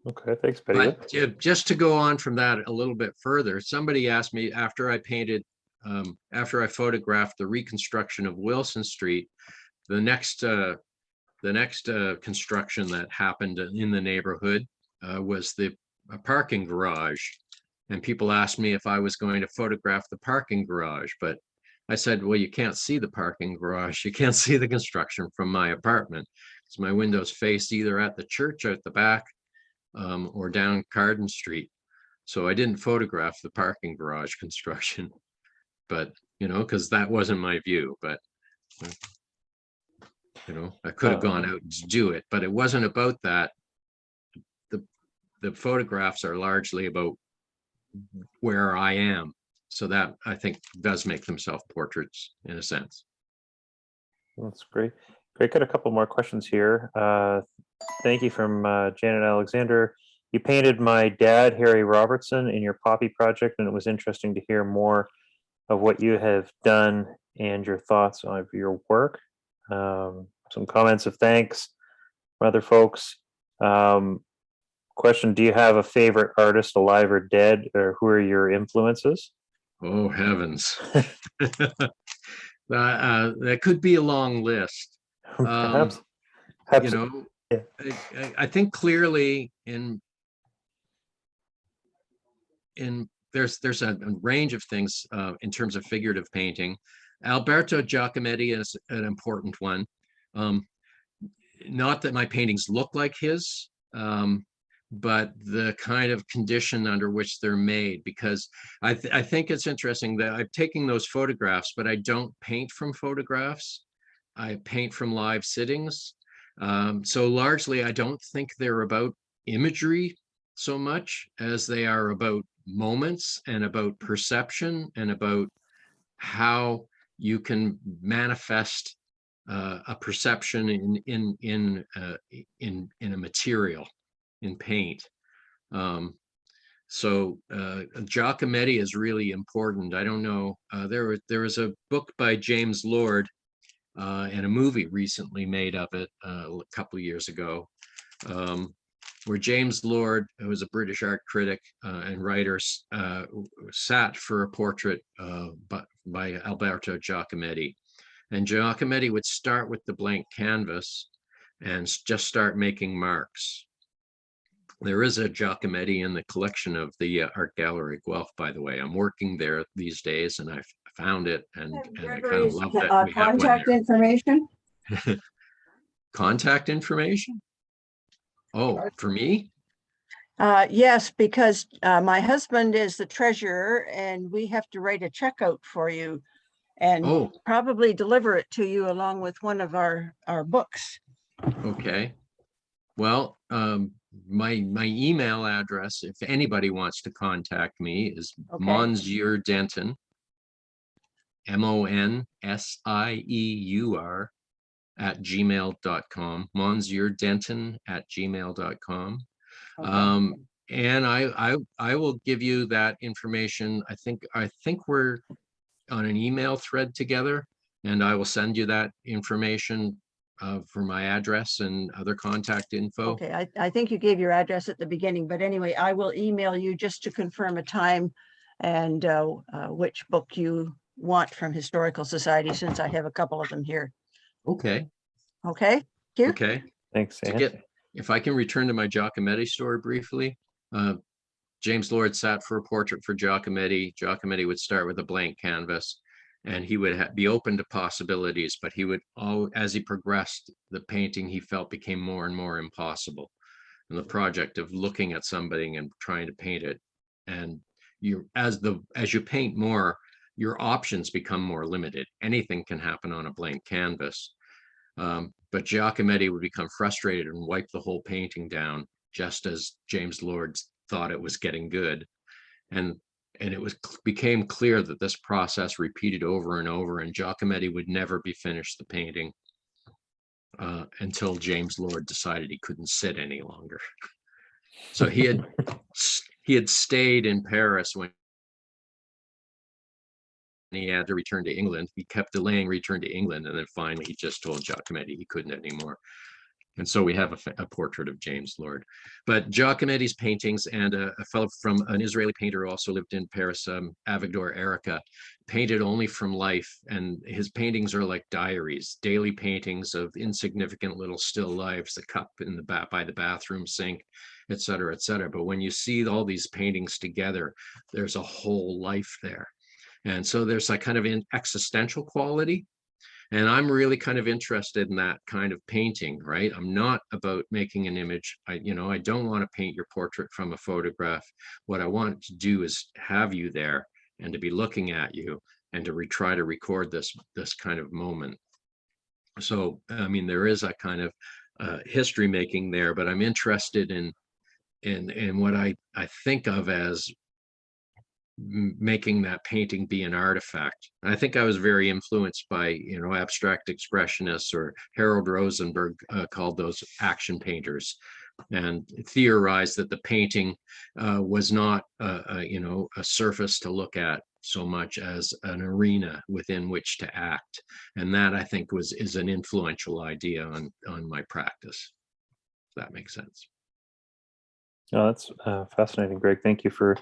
Okay, thanks, Betty. But just to go on from that a little bit further, somebody asked me after I photographed the reconstruction of Wilson Street, the next construction that happened in the neighborhood was a parking garage. And people asked me if I was going to photograph the parking garage, but I said, well, you can't see the parking garage. You can't see the construction from my apartment because my windows face either at the church out the back or down Carden Street. So I didn't photograph the parking garage construction, but, because that wasn't my view, but, I could have gone out to do it, but it wasn't about that. The photographs are largely about where I am. So that I think does make them self-portraits in a sense. That's great. Great, got a couple more questions here. Thank you from Janet Alexander. You painted my dad, Harry Robertson, in your Poppy project, and it was interesting to hear more of what you have done and your thoughts on your work. Some comments of thanks from other folks. Question, do you have a favorite artist, alive or dead, or who are your influences? Oh, heavens. That could be a long list. Perhaps. Yeah. I think clearly there's a range of things in terms of figurative painting. Alberto Giacometti is an important one. Not that my paintings look like his, but the kind of condition under which they're made, because I think it's interesting that I'm taking those photographs, but I don't paint from photographs. I paint from live sittings. So largely, I don't think they're about imagery so much as they are about moments and about perception and about how you can manifest a perception in a material, in paint. So Giacometti is really important. I don't know. There was a book by James Lord and a movie recently made of it a couple of years ago, where James Lord, who was a British art critic and writer, sat for a portrait by Alberto Giacometti. And Giacometti would start with the blank canvas and just start making marks. There is a Giacometti in the collection of the Art Gallery Guelph, by the way. I'm working there these days, and I found it, and I kind of Gregory's love that we have one contact there. information? Contact information? Oh, for me? Yes, because my husband is the treasurer and we have to write a check out for you and Oh, probably deliver it to you along with one of our books. okay. Well, my email address, if anybody wants to contact me, is Okay. Monsieur Denton, MONSIEUR @gmail.com, monsieurdenton@gmail.com. Okay. And I will give you that information. I think we're on an email thread together, and I will send you that information for my address and other contact info. Okay, I think you gave your address at the beginning, but anyway, I will email you just to confirm a time and which book you want from Historical Society, since I have a couple of them here. Okay. Okay, thank you. Okay. Thanks, To Ann. get, if I can return to my Giacometti story briefly, James Lord sat for a portrait for Giacometti. Giacometti would start with a blank canvas, and he would be open to possibilities, but he would, as he progressed, the painting he felt became more and more impossible. And the project of looking at somebody and trying to paint it, and as you paint more, your options become more limited. Anything can happen on a blank canvas. But Giacometti would become frustrated and wipe the whole painting down, just as James Lord thought it was getting good. And it became clear that this process repeated over and over, and Giacometti would never be finished the painting until James Lord decided he couldn't sit any longer. So he had stayed in Paris when he had to return to England. He kept delaying return to England, and then finally he just told Giacometti he couldn't anymore. And so we have a portrait of James Lord. But Giacometti's paintings, and a fellow from an Israeli painter who also lived in Paris, Avigdor Erica, painted only from life. And his paintings are like diaries, daily paintings of insignificant little still lives, the cup in the by the bathroom sink, et cetera, et cetera. But when you see all these paintings together, there's a whole life there. And so there's a kind of an existential quality. And I'm really kind of interested in that kind of painting, right? I'm not about making an image. I don't want to paint your portrait from a photograph. What I want to do is have you there and to be looking at you and to try to record this kind of moment. So, I mean, there is a kind of history making there, but I'm interested in what I think of as making that painting be an artifact. I think I was very influenced by, abstract expressionists, or Harold Rosenberg called those action painters, and theorized that the painting was not, a surface to look at so much as an arena within which to act. And that, I think, is an influential idea on my practice. If that makes sense. Oh, that's fascinating, Greg. Thank you for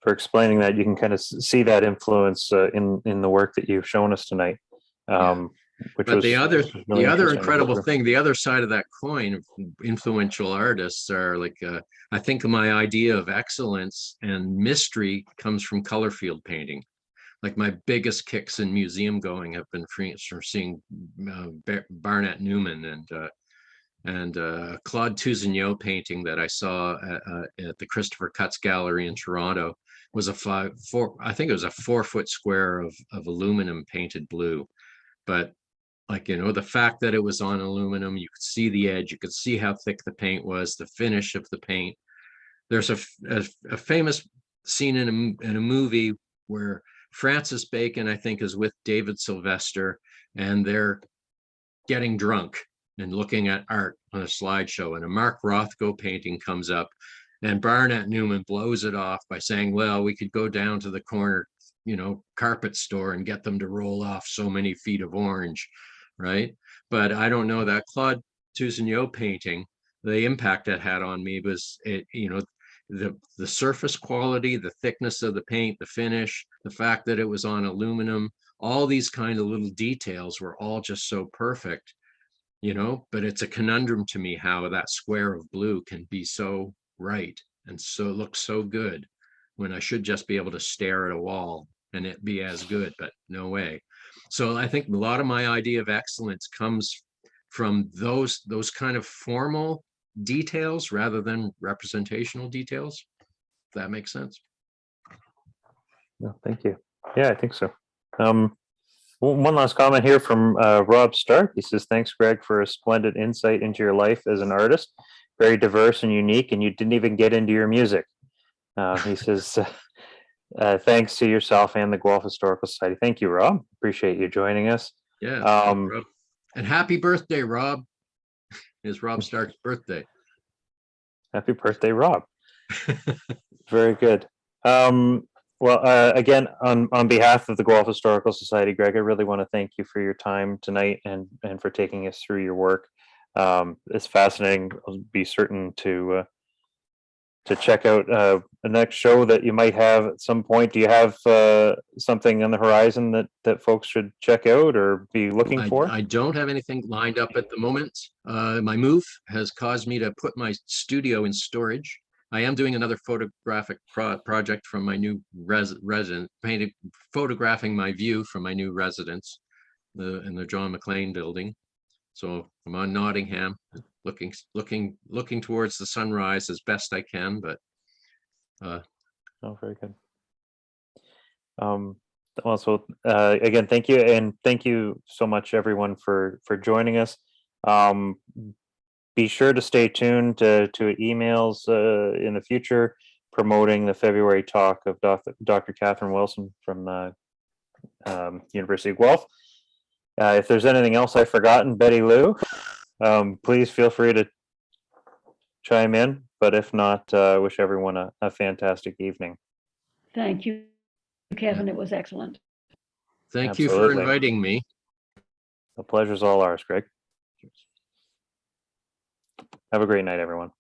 explaining that. You can kind of see that influence in the work that you've shown us tonight. Which but was the other really incredible thing, the other side of that coin of influential artists are like, I think my idea of excellence and mystery comes from color field painting. Like my biggest kicks in museum going have been from seeing Barnett Newman and Claude Tousignot painting that I saw at the Christopher Cutts Gallery in Toronto. Was I think it was a 4-foot square of aluminum painted blue. But the fact that it was on aluminum, you could see the edge, you could see how thick the paint was, the finish of the paint. There's a famous scene in a movie where Francis Bacon, I think, is with David Sylvester, and they're getting drunk and looking at art on a slideshow, and a Mark Rothko painting comes up, and Barnett Newman blows it off by saying, well, we could go down to the corner, carpet store and get them to roll off so many feet of orange, right? But I don't know, that Claude Tousignot painting, the impact it had on me was, the surface quality, the thickness of the paint, the finish, the fact that it was on aluminum, all these kind of little details were all just so perfect, but it's a conundrum to me how that square of blue can be so right and so look so good when I should just be able to stare at a wall and it be as good, but no way. So I think a lot of my idea of excellence comes from those kind of formal details rather than representational details. If that makes sense. No, thank you. Yeah, I think so. One last comment here from Rob Stark. He says, thanks, Greg, for a splendid insight into your life as an artist. Very diverse and unique, and you didn't even get into your music. He says, thanks to yourself and the Guelph Historical Society. Thank you, Rob. Appreciate you joining us. Yeah. Rob. And happy birthday, Rob. It's Rob Stark's birthday. Happy birthday, Rob. Very good. Well, again, on behalf of the Guelph Historical Society, Greg, I really want to thank you for your time tonight and for taking us through your work. It's fascinating. I'll be certain to check out the next show that you might have at some point. Do you have something on the horizon that folks should check out or be looking for? I don't have anything lined up at the moment. My move has caused me to put my studio in storage. I am doing another photographic project from my new residence, photographing my view from my new residence in the John McLean building. So I'm on Nottingham, looking towards the sunrise as best I can, but Oh, very good. Also, again, thank you, and thank you so much, everyone, for joining us. Be sure to stay tuned to emails in the future promoting the February talk of Dr. Catherine Wilson from University of Guelph. If there's anything else I've forgotten, Betty Lou, please feel free to chime in. But if not, wish everyone a fantastic evening. Thank you, Kevin. It was excellent. Thank you for Absolutely. inviting me. The pleasure's all ours, Greg. Have a great night, everyone.